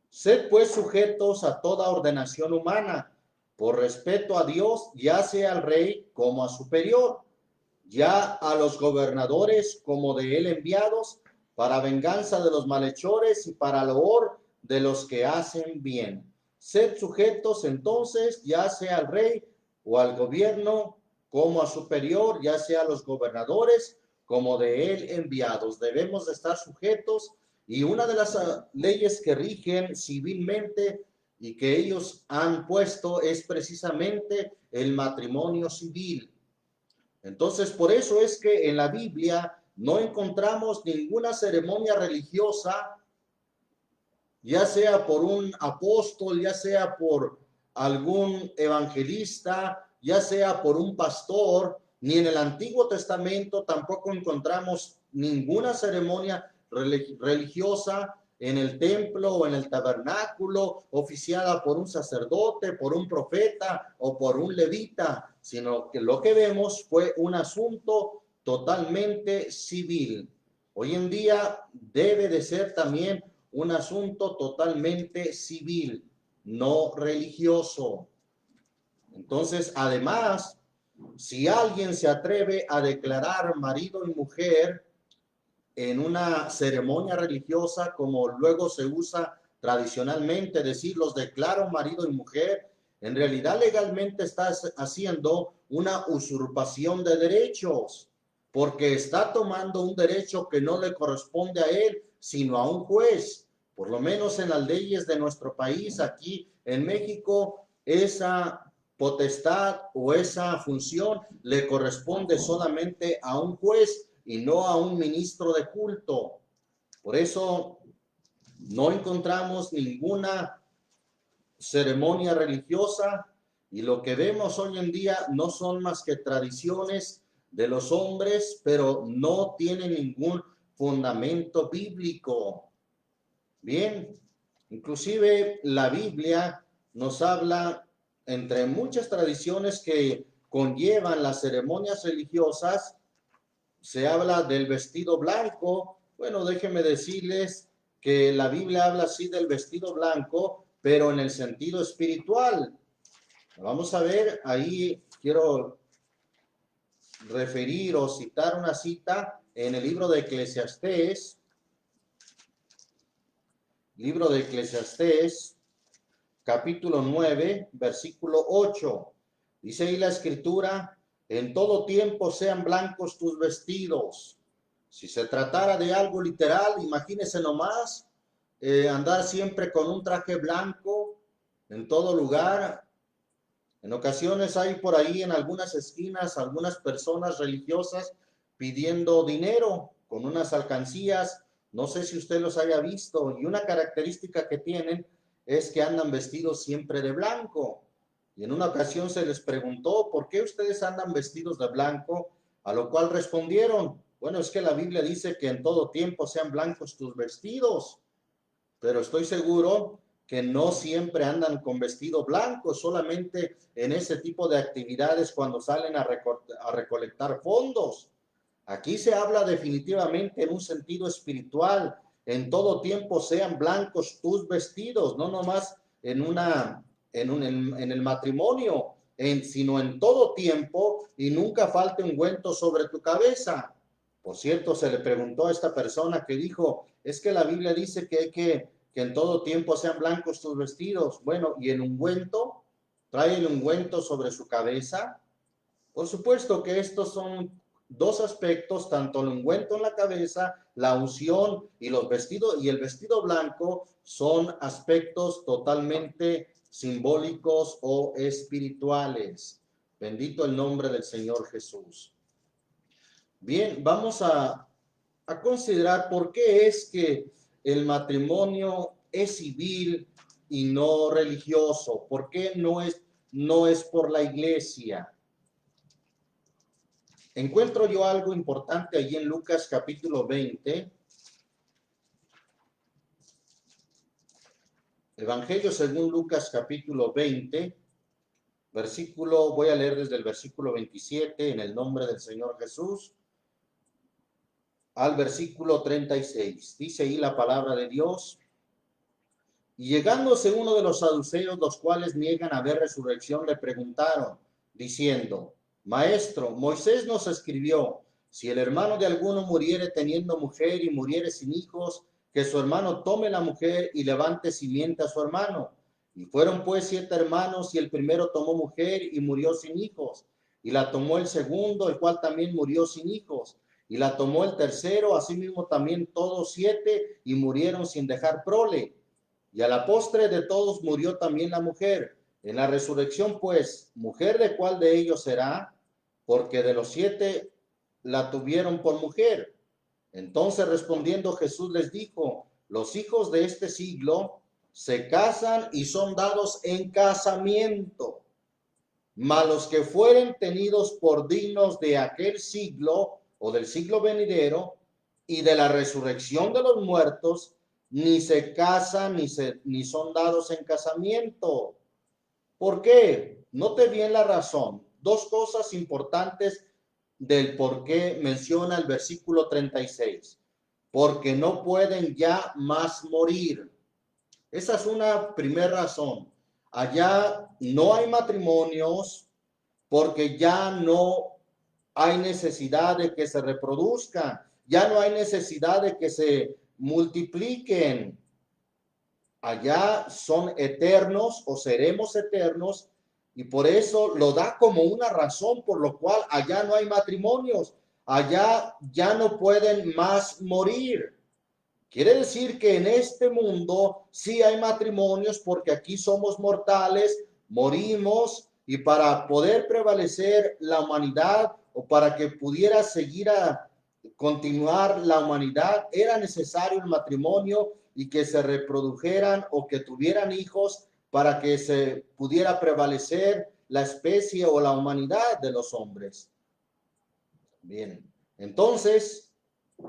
sed pues sujetos a toda ordenación humana, por respeto a Dios, ya sea al rey como a superior, ya a los gobernadores como de él enviados, para venganza de los malhechores y para loor de los que hacen bien. Sed sujetos entonces, ya sea al rey o al gobierno como a superior, ya sea a los gobernadores como de él enviados. Debemos de estar sujetos, y una de las leyes que rigen civilmente y que ellos han puesto es precisamente el matrimonio civil. Entonces, por eso es que en la Biblia no encontramos ninguna ceremonia religiosa, ya sea por un apóstol, ya sea por algún evangelista, ya sea por un pastor, ni en el Antiguo Testamento tampoco encontramos ninguna ceremonia religiosa en el templo o en el tabernáculo oficiada por un sacerdote, por un profeta o por un levita, sino que lo que vemos fue un asunto totalmente civil. Hoy en día debe de ser también un asunto totalmente civil, no religioso. Entonces, además, si alguien se atreve a declarar marido y mujer en una ceremonia religiosa, como luego se usa tradicionalmente, decir los declaro marido y mujer, en realidad legalmente estás haciendo una usurpación de derechos, porque está tomando un derecho que no le corresponde a él, sino a un juez. Por lo menos en las leyes de nuestro país, aquí en México, esa potestad o esa función le corresponde solamente a un juez y no a un ministro de culto. Por eso no encontramos ninguna ceremonia religiosa, y lo que vemos hoy en día no son más que tradiciones de los hombres, pero no tienen ningún fundamento bíblico. Bien, inclusive la Biblia nos habla, entre muchas tradiciones que conllevan las ceremonias religiosas, se habla del vestido blanco. Bueno, déjenme decirles que la Biblia habla así del vestido blanco, pero en el sentido espiritual. Vamos a ver, ahí quiero referir o citar una cita en el libro de Eclesiastés, capítulo 9, versículo 8. Dice ahí la escritura: en todo tiempo sean blancos tus vestidos. Si se tratara de algo literal, imagínense nomás, andar siempre con un traje blanco en todo lugar. En ocasiones hay por ahí en algunas esquinas algunas personas religiosas pidiendo dinero con unas alcancías. No sé si usted los haya visto, y una característica que tienen es que andan vestidos siempre de blanco. Y en una ocasión se les preguntó: ¿por qué ustedes andan vestidos de blanco? A lo cual respondieron: bueno, es que la Biblia dice que en todo tiempo sean blancos tus vestidos. Pero estoy seguro que no siempre andan con vestido blanco, solamente en ese tipo de actividades cuando salen a recolectar fondos. Aquí se habla definitivamente en un sentido espiritual: en todo tiempo sean blancos tus vestidos, no nomás en el matrimonio, sino en todo tiempo, y nunca falte ungüento sobre tu cabeza. Por cierto, se le preguntó a esta persona que dijo: es que la Biblia dice que hay que en todo tiempo sean blancos tus vestidos. Bueno, ¿y el ungüento? ¿Trae el ungüento sobre su cabeza? Por supuesto que estos son dos aspectos, tanto el ungüento en la cabeza, la unción y los vestidos, y el vestido blanco son aspectos totalmente simbólicos o espirituales. Bendito el nombre del Señor Jesús. Bien, vamos a considerar por qué es que el matrimonio es civil y no religioso? ¿Por qué no es por la iglesia? Encuentro yo algo importante allí en Lucas capítulo 20. Evangelio según Lucas capítulo 20, voy a leer desde el versículo 27 en el nombre del Señor Jesús al versículo 36. Dice ahí la palabra de Dios: y llegándose uno de los saduceos, los cuales niegan haber resurrección, le preguntaron, diciendo: Maestro, Moisés nos escribió, si el hermano de alguno muriere teniendo mujer y muriere sin hijos, que su hermano tome la mujer y levante simiente a su hermano. Y fueron pues 7 hermanos, y el primero tomó mujer y murió sin hijos. Y la tomó el segundo, el cual también murió sin hijos. Y la tomó el tercero, asimismo también todos 7, y murieron sin dejar prole. Y a la postre de todos murió también la mujer. En la resurrección, pues, ¿mujer de cuál de ellos será? Porque de los 7 la tuvieron por mujer. Entonces respondiendo Jesús les dijo: los hijos de este siglo se casan y son dados en casamiento, mas los que fueren tenidos por dignos de aquel siglo o del siglo venidero y de la resurrección de los muertos, ni se casan ni son dados en casamiento. ¿Por qué? Note bien la razón. 2 cosas importantes del por qué menciona el versículo 36. Porque no pueden ya más morir. Esa es una primera razón. Allá no hay matrimonios porque ya no hay necesidad de que se reproduzcan, ya no hay necesidad de que se multipliquen. Allá son eternos o seremos eternos, y por eso lo da como una razón por lo cual allá no hay matrimonios, allá ya no pueden más morir. Quiere decir que en este mundo sí hay matrimonios porque aquí somos mortales, morimos, y para poder prevalecer la humanidad o para que pudiera seguir a continuar la humanidad era necesario el matrimonio y que se reprodujeran o que tuvieran hijos para que se pudiera prevalecer la especie o la humanidad de los hombres. Bien, entonces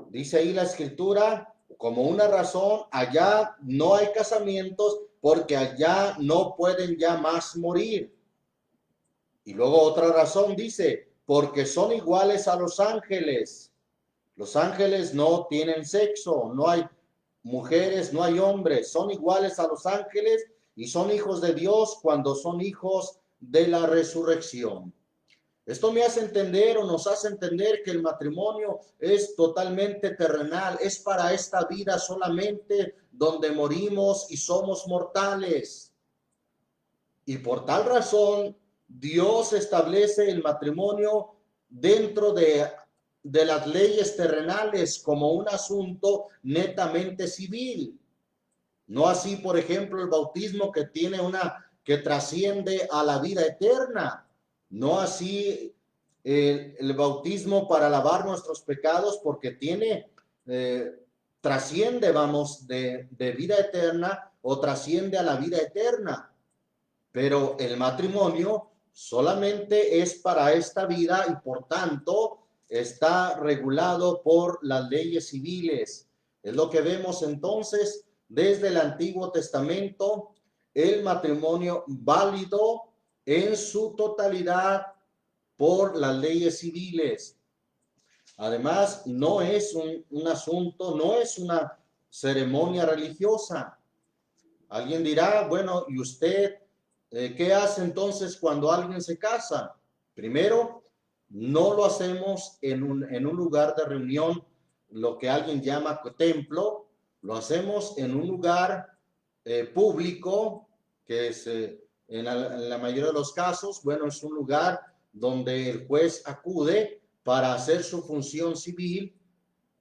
dice ahí la escritura como una razón: allá no hay casamientos porque allá no pueden ya más morir. Y luego otra razón dice: porque son iguales a los ángeles. Los ángeles no tienen sexo, no hay mujeres, no hay hombres, son iguales a los ángeles y son hijos de Dios cuando son hijos de la resurrección. Esto me hace entender o nos hace entender que el matrimonio es totalmente terrenal, es para esta vida solamente, donde morimos y somos mortales. Y por tal razón, Dios establece el matrimonio dentro de las leyes terrenales como un asunto netamente civil. No así, por ejemplo, el bautismo que trasciende a la vida eterna. No así el bautismo para lavar nuestros pecados, porque trasciende, vamos, de vida eterna o trasciende a la vida eterna. Pero el matrimonio solamente es para esta vida y por tanto está regulado por las leyes civiles. Es lo que vemos entonces desde el Antiguo Testamento, el matrimonio válido en su totalidad por las leyes civiles. Además, no es un asunto, no es una ceremonia religiosa. Alguien dirá: bueno, ¿y usted qué hace entonces cuando alguien se casa? Primero, no lo hacemos en un lugar de reunión, lo que alguien llama templo. Lo hacemos en un lugar público, que es en la mayoría de los casos, bueno, es un lugar donde el juez acude para hacer su función civil,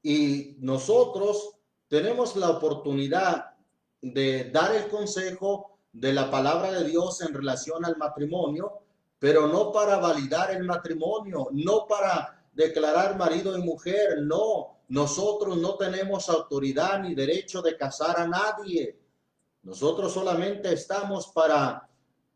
y nosotros tenemos la oportunidad de dar el consejo de la palabra de Dios en relación al matrimonio, pero no para validar el matrimonio, no para declarar marido y mujer, no, nosotros no tenemos autoridad ni derecho de casar a nadie. Nosotros solamente estamos para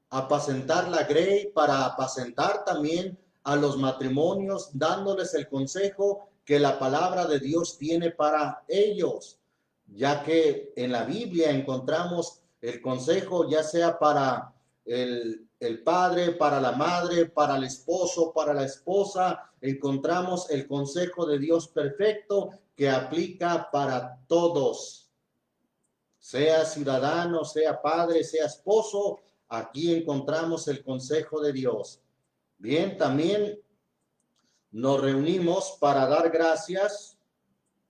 apacentar la grey, para apacentar también a los matrimonios, dándoles el consejo que la palabra de Dios tiene para ellos, ya que en la Biblia encontramos el consejo ya sea para el padre, para la madre, para el esposo, para la esposa. Encontramos el consejo de Dios perfecto que aplica para todos, sea ciudadano, sea padre, sea esposo. Aquí encontramos el consejo de Dios. Bien, también nos reunimos para dar gracias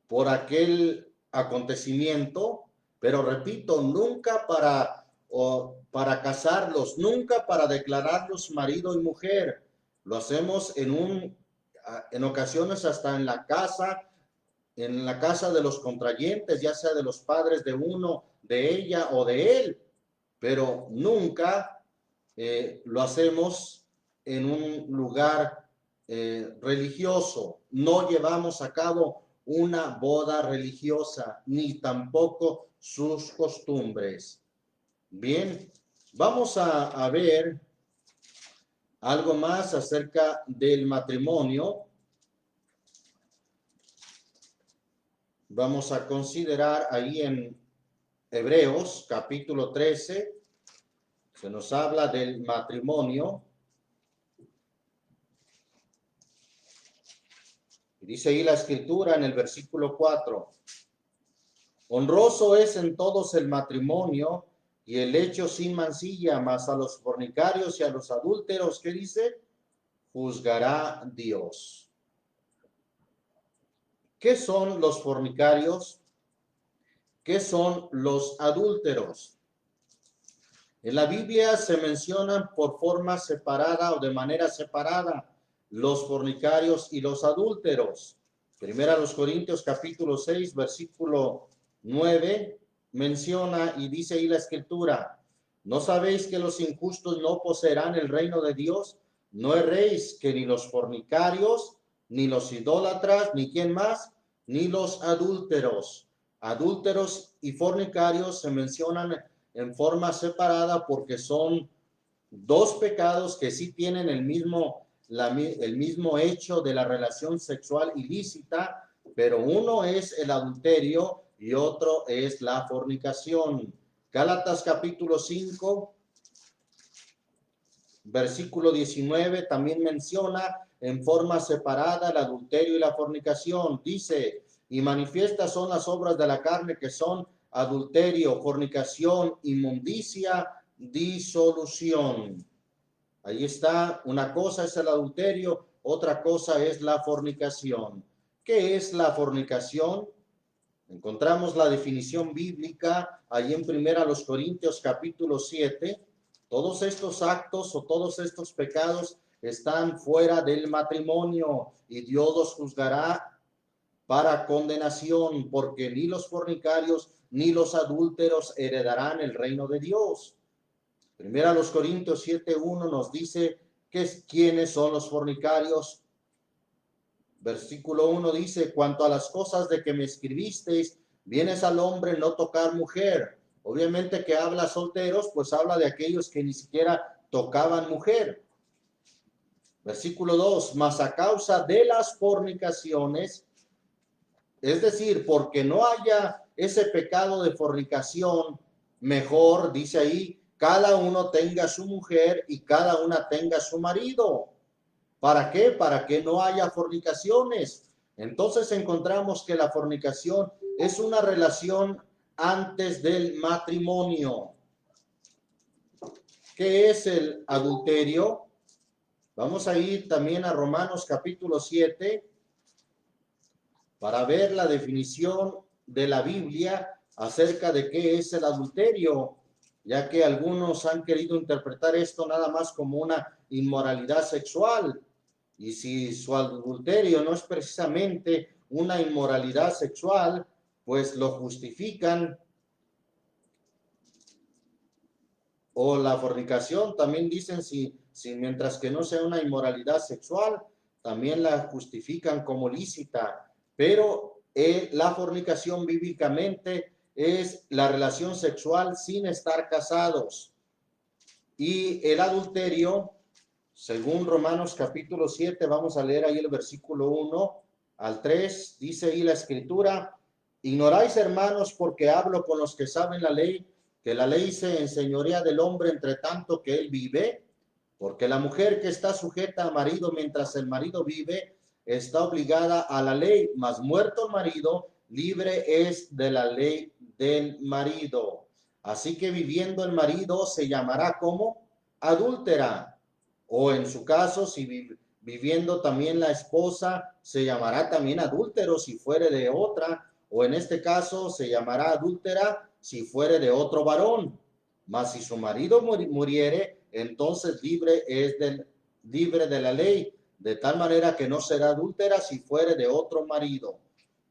por aquel acontecimiento, pero repito, nunca para casarlos, nunca para declararlos marido y mujer. Lo hacemos en ocasiones hasta en la casa de los contrayentes, ya sea de los padres de uno, de ella o de él, pero nunca lo hacemos en un lugar religioso. No llevamos a cabo una boda religiosa, ni tampoco sus costumbres. Bien, vamos a ver algo más acerca del matrimonio. Vamos a considerar ahí en Hebreos capítulo 13, se nos habla del matrimonio. Dice ahí la escritura en el versículo 4. Honroso es en todos el matrimonio y el hecho sin mancilla, mas a los fornicarios y a los adúlteros, ¿qué dice? Juzgará Dios. ¿Qué son los fornicarios? ¿Qué son los adúlteros? En la Biblia se mencionan por forma separada o de manera separada los fornicarios y los adúlteros. Primera a los Corintios capítulo 6, versículo 9, menciona y dice ahí la escritura: ¿no sabéis que los injustos no poseerán el reino de Dios? No erréis que ni los fornicarios, ni los idólatras, ni quién más, ni los adúlteros. Adúlteros y fornicarios se mencionan en forma separada porque son dos pecados que sí tienen el mismo hecho de la relación sexual ilícita, pero uno es el adulterio y otro es la fornicación. Gálatas capítulo 5, versículo 19 también menciona en forma separada el adulterio y la fornicación. Dice: y manifiestas son las obras de la carne, que son adulterio, fornicación, inmundicia, disolución. Ahí está, una cosa es el adulterio, otra cosa es la fornicación. ¿Qué es la fornicación? Encontramos la definición bíblica ahí en 1 Corintios capítulo 7. Todos estos actos o todos estos pecados están fuera del matrimonio y Dios los juzgará para condenación, porque ni los fornicarios ni los adúlteros heredarán el reino de Dios. 1 Corintios 7:1 nos dice quiénes son los fornicarios. Versículo 1 dice: cuanto a las cosas de que me escribisteis, vienes al hombre no tocar mujer. Obviamente que habla solteros, pues habla de aquellos que ni siquiera tocaban mujer. Versículo 2: mas a causa de las fornicaciones, es decir, porque no haya ese pecado de fornicación, mejor, dice ahí, cada uno tenga su mujer y cada una tenga su marido. ¿Para qué? Para que no haya fornicaciones. Entonces encontramos que la fornicación es una relación antes del matrimonio. ¿Qué es el adulterio? Vamos a ir también a Romanos capítulo 7 para ver la definición de la Biblia acerca de qué es el adulterio, ya que algunos han querido interpretar esto nada más como una inmoralidad sexual. Y si su adulterio no es precisamente una inmoralidad sexual, pues lo justifican. O la fornicación, también dicen, si mientras que no sea una inmoralidad sexual, también la justifican como lícita. Pero La fornicación bíblicamente es la relación sexual sin estar casados. Y el adulterio, según Romanos capítulo 7, vamos a leer ahí el versículo 1 al 3, dice ahí la escritura: ignoráis, hermanos, porque hablo con los que saben la ley, que la ley se enseñorea del hombre entre tanto que él vive, porque la mujer que está sujeta al marido mientras el marido vive, está obligada a la ley, mas muerto el marido, libre es de la ley del marido. Así que viviendo el marido se llamará como adúltera, o en su caso, si viviendo también la esposa, se llamará también adúltero si fuere de otra, o en este caso se llamará adúltera si fuere de otro varón. Mas si su marido muriere, entonces libre de la ley, de tal manera que no será adúltera si fuere de otro marido.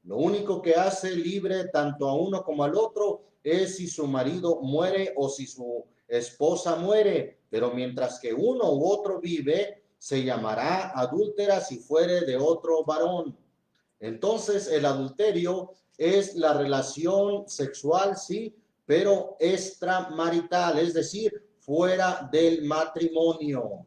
Lo único que hace libre tanto a uno como al otro es si su marido muere o si su esposa muere, pero mientras que uno u otro vive, se llamará adúltera si fuere de otro varón. Entonces el adulterio es la relación sexual, sí, pero extramarital, es decir, fuera del matrimonio.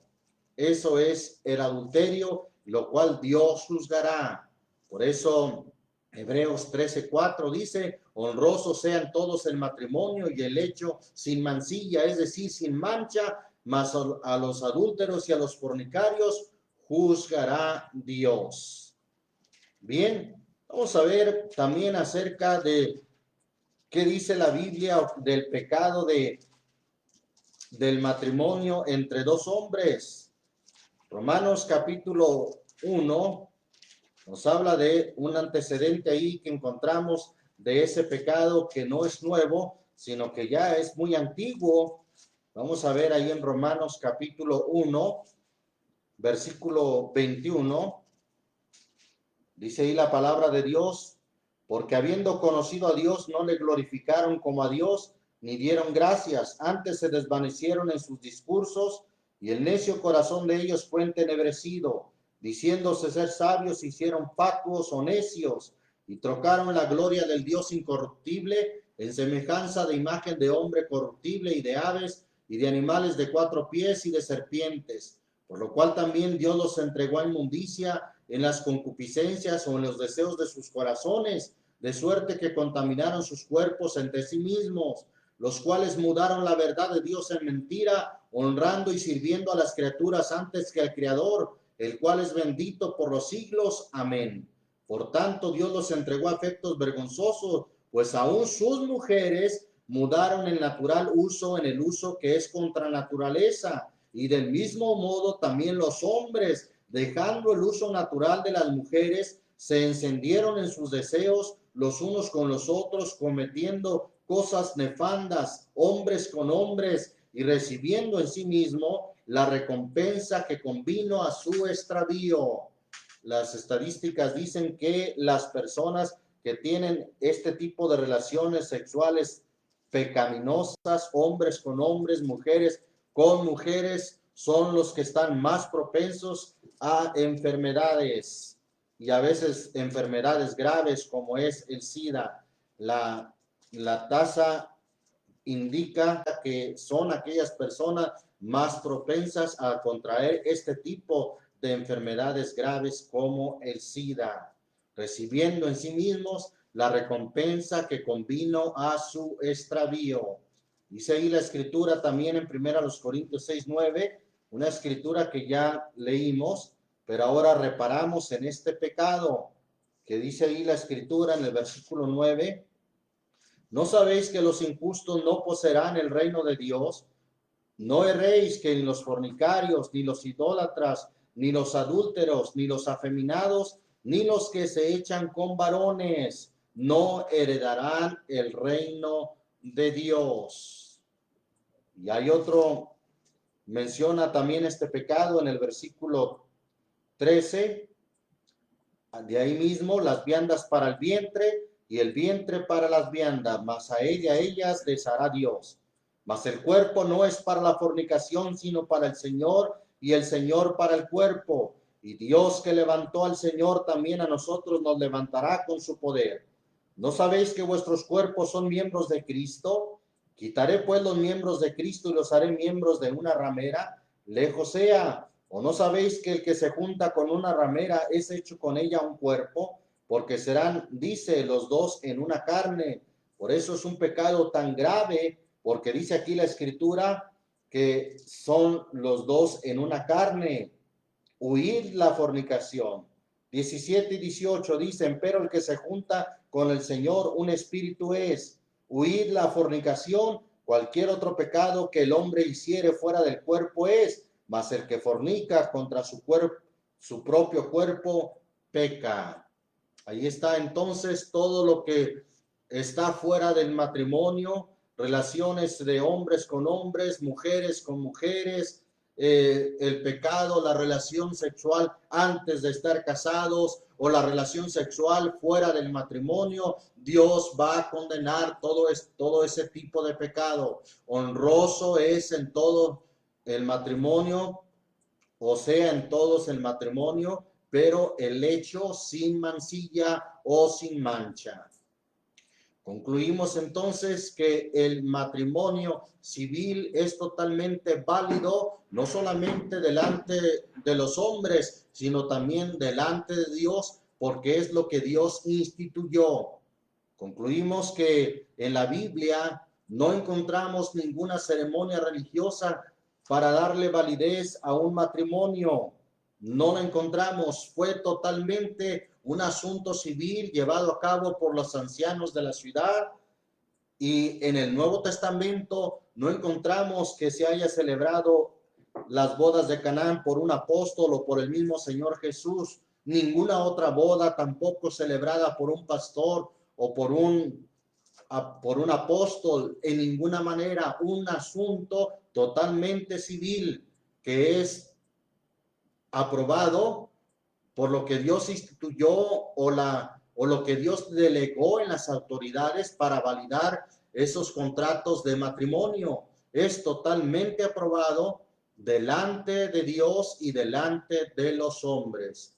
Eso es el adulterio, lo cual Dios juzgará. Por eso Hebreos 13:4 dice: honrosos sean todos el matrimonio y el hecho sin mancilla, es decir, sin mancha, mas a los adúlteros y a los fornicarios juzgará Dios. Bien, vamos a ver también acerca de qué dice la Biblia del pecado del matrimonio entre dos hombres. Romanos capítulo 1 nos habla de un antecedente ahí que encontramos de ese pecado que no es nuevo, sino que ya es muy antiguo. Vamos a ver ahí en Romanos capítulo 1, versículo 21. Dice ahí la palabra de Dios: porque habiendo conocido a Dios, no le glorificaron como a Dios, ni dieron gracias, antes se desvanecieron en sus discursos, y el necio corazón de ellos fue entenebrecido. Diciéndose ser sabios, se hicieron fatuos o necios, y trocaron la gloria del Dios incorruptible en semejanza de imagen de hombre corruptible y de aves y de animales de 4 pies y de serpientes. Por lo cual también Dios los entregó a inmundicia en las concupiscencias o en los deseos de sus corazones, de suerte que contaminaron sus cuerpos entre sí mismos, los cuales mudaron la verdad de Dios en mentira, honrando y sirviendo a las criaturas antes que al Creador, el cual es bendito por los siglos. Amén. Por tanto, Dios los entregó a efectos vergonzosos, pues aún sus mujeres mudaron el natural uso en el uso que es contra naturaleza, y del mismo modo también los hombres, dejando el uso natural de las mujeres, se encendieron en sus deseos los unos con los otros, cometiendo cosas nefandas, hombres con hombres, y recibiendo en sí mismo la recompensa que convino a su extravío. Las estadísticas dicen que las personas que tienen este tipo de relaciones sexuales pecaminosas, hombres con hombres, mujeres con mujeres, son los que están más propensos a enfermedades, y a veces enfermedades graves como es el SIDA. La tasa indica que son aquellas personas más propensas a contraer este tipo de enfermedades graves como el SIDA, recibiendo en sí mismos la recompensa que convino a su extravío. Dice ahí la escritura también en 1 Corintios 6:9, una escritura que ya leímos, pero ahora reparamos en este pecado, que dice ahí la escritura en el versículo 9: ¿no sabéis que los injustos no poseerán el reino de Dios? No erréis que ni los fornicarios, ni los idólatras, ni los adúlteros, ni los afeminados, ni los que se echan con varones, no heredarán el reino de Dios. Y hay otro, menciona también este pecado en el versículo 13, de ahí mismo: las viandas para el vientre y el vientre para las viandas, mas a ellas les hará Dios. Mas el cuerpo no es para la fornicación, sino para el Señor, y el Señor para el cuerpo. Y Dios que levantó al Señor, también a nosotros nos levantará con su poder. ¿No sabéis que vuestros cuerpos son miembros de Cristo? Quitaré pues los miembros de Cristo y los haré miembros de una ramera. Lejos sea. ¿O no sabéis que el que se junta con una ramera es hecho con ella un cuerpo? Porque serán, dice, los dos en una carne. Por eso es un pecado tan grave, porque dice aquí la Escritura que son los dos en una carne. Huid la fornicación. 17 y 18 dicen, pero el que se junta con el Señor, un espíritu es. Huid la fornicación. Cualquier otro pecado que el hombre hiciere fuera del cuerpo es, mas el que fornica contra su cuerpo, su propio cuerpo, peca. Ahí está entonces todo lo que está fuera del matrimonio, relaciones de hombres con hombres, mujeres con mujeres, el pecado, la relación sexual antes de estar casados o la relación sexual fuera del matrimonio. Dios va a condenar todo ese tipo de pecado. Honroso es en todo el matrimonio, o sea, en todos el matrimonio, pero el hecho sin mancilla o sin mancha. Concluimos entonces que el matrimonio civil es totalmente válido, no solamente delante de los hombres, sino también delante de Dios, porque es lo que Dios instituyó. Concluimos que en la Biblia no encontramos ninguna ceremonia religiosa para darle validez a un matrimonio. No la encontramos. Fue totalmente un asunto civil llevado a cabo por los ancianos de la ciudad. Y en el Nuevo Testamento no encontramos que se haya celebrado las bodas de Canaán por un apóstol o por el mismo Señor Jesús. Ninguna otra boda tampoco celebrada por un pastor o por un apóstol, en ninguna manera. Un asunto totalmente civil que es aprobado por lo que Dios instituyó o lo que Dios delegó en las autoridades para validar esos contratos de matrimonio. Es totalmente aprobado delante de Dios y delante de los hombres.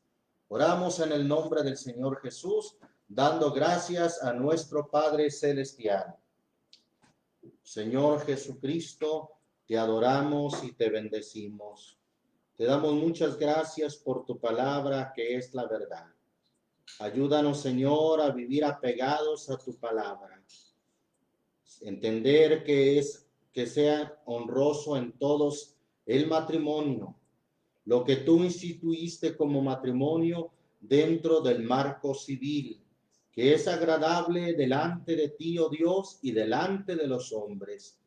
Oramos en el nombre del Señor Jesús, dando gracias a nuestro Padre Celestial. Señor Jesucristo, te adoramos y te bendecimos. Te damos muchas gracias por tu palabra, que es la verdad. Ayúdanos, Señor, a vivir apegados a tu palabra. Entender que sea honroso en todos el matrimonio, lo que tú instituiste como matrimonio dentro del marco civil, que es agradable delante de ti, oh Dios, y delante de los hombres,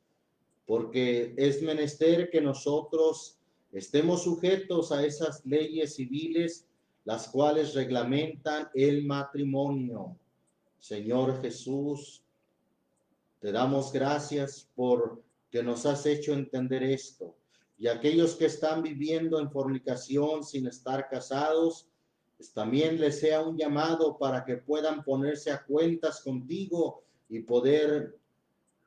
porque es menester que nosotros estemos sujetos a esas leyes civiles, las cuales reglamentan el matrimonio. Señor Jesús, te damos gracias por que nos has hecho entender esto. Y aquellos que están viviendo en fornicación sin estar casados, pues también les sea un llamado para que puedan ponerse a cuentas contigo y poder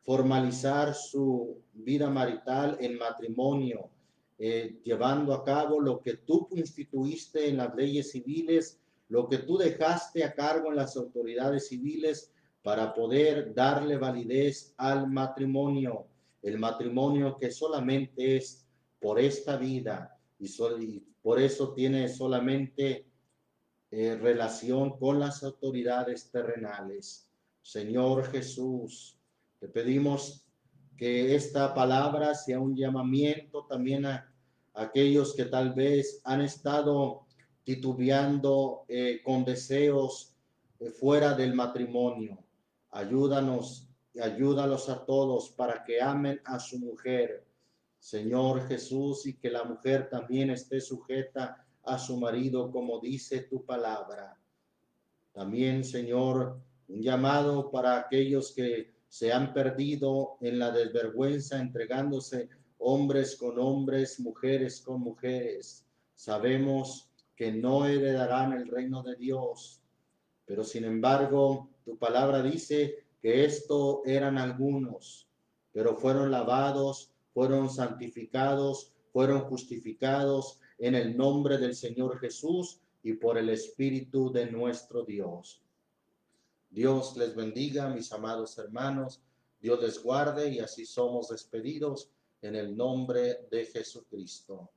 formalizar su vida marital en matrimonio, llevando a cabo lo que tú instituiste en las leyes civiles, lo que tú dejaste a cargo en las autoridades civiles para poder darle validez al matrimonio, el matrimonio que solamente es por esta vida y por eso tiene solamente relación con las autoridades terrenales. Señor Jesús, te pedimos que esta palabra sea un llamamiento también a aquellos que tal vez han estado titubeando con deseos fuera del matrimonio. Ayúdanos y ayúdalos a todos para que amen a su mujer, Señor Jesús, y que la mujer también esté sujeta a su marido, como dice tu palabra. También, Señor, un llamado para aquellos que se han perdido en la desvergüenza, entregándose hombres con hombres, mujeres con mujeres. Sabemos que no heredarán el reino de Dios, pero sin embargo, tu palabra dice que esto eran algunos, pero fueron lavados, fueron santificados, fueron justificados en el nombre del Señor Jesús y por el Espíritu de nuestro Dios. Dios les bendiga, mis amados hermanos. Dios les guarde y así somos despedidos en el nombre de Jesucristo.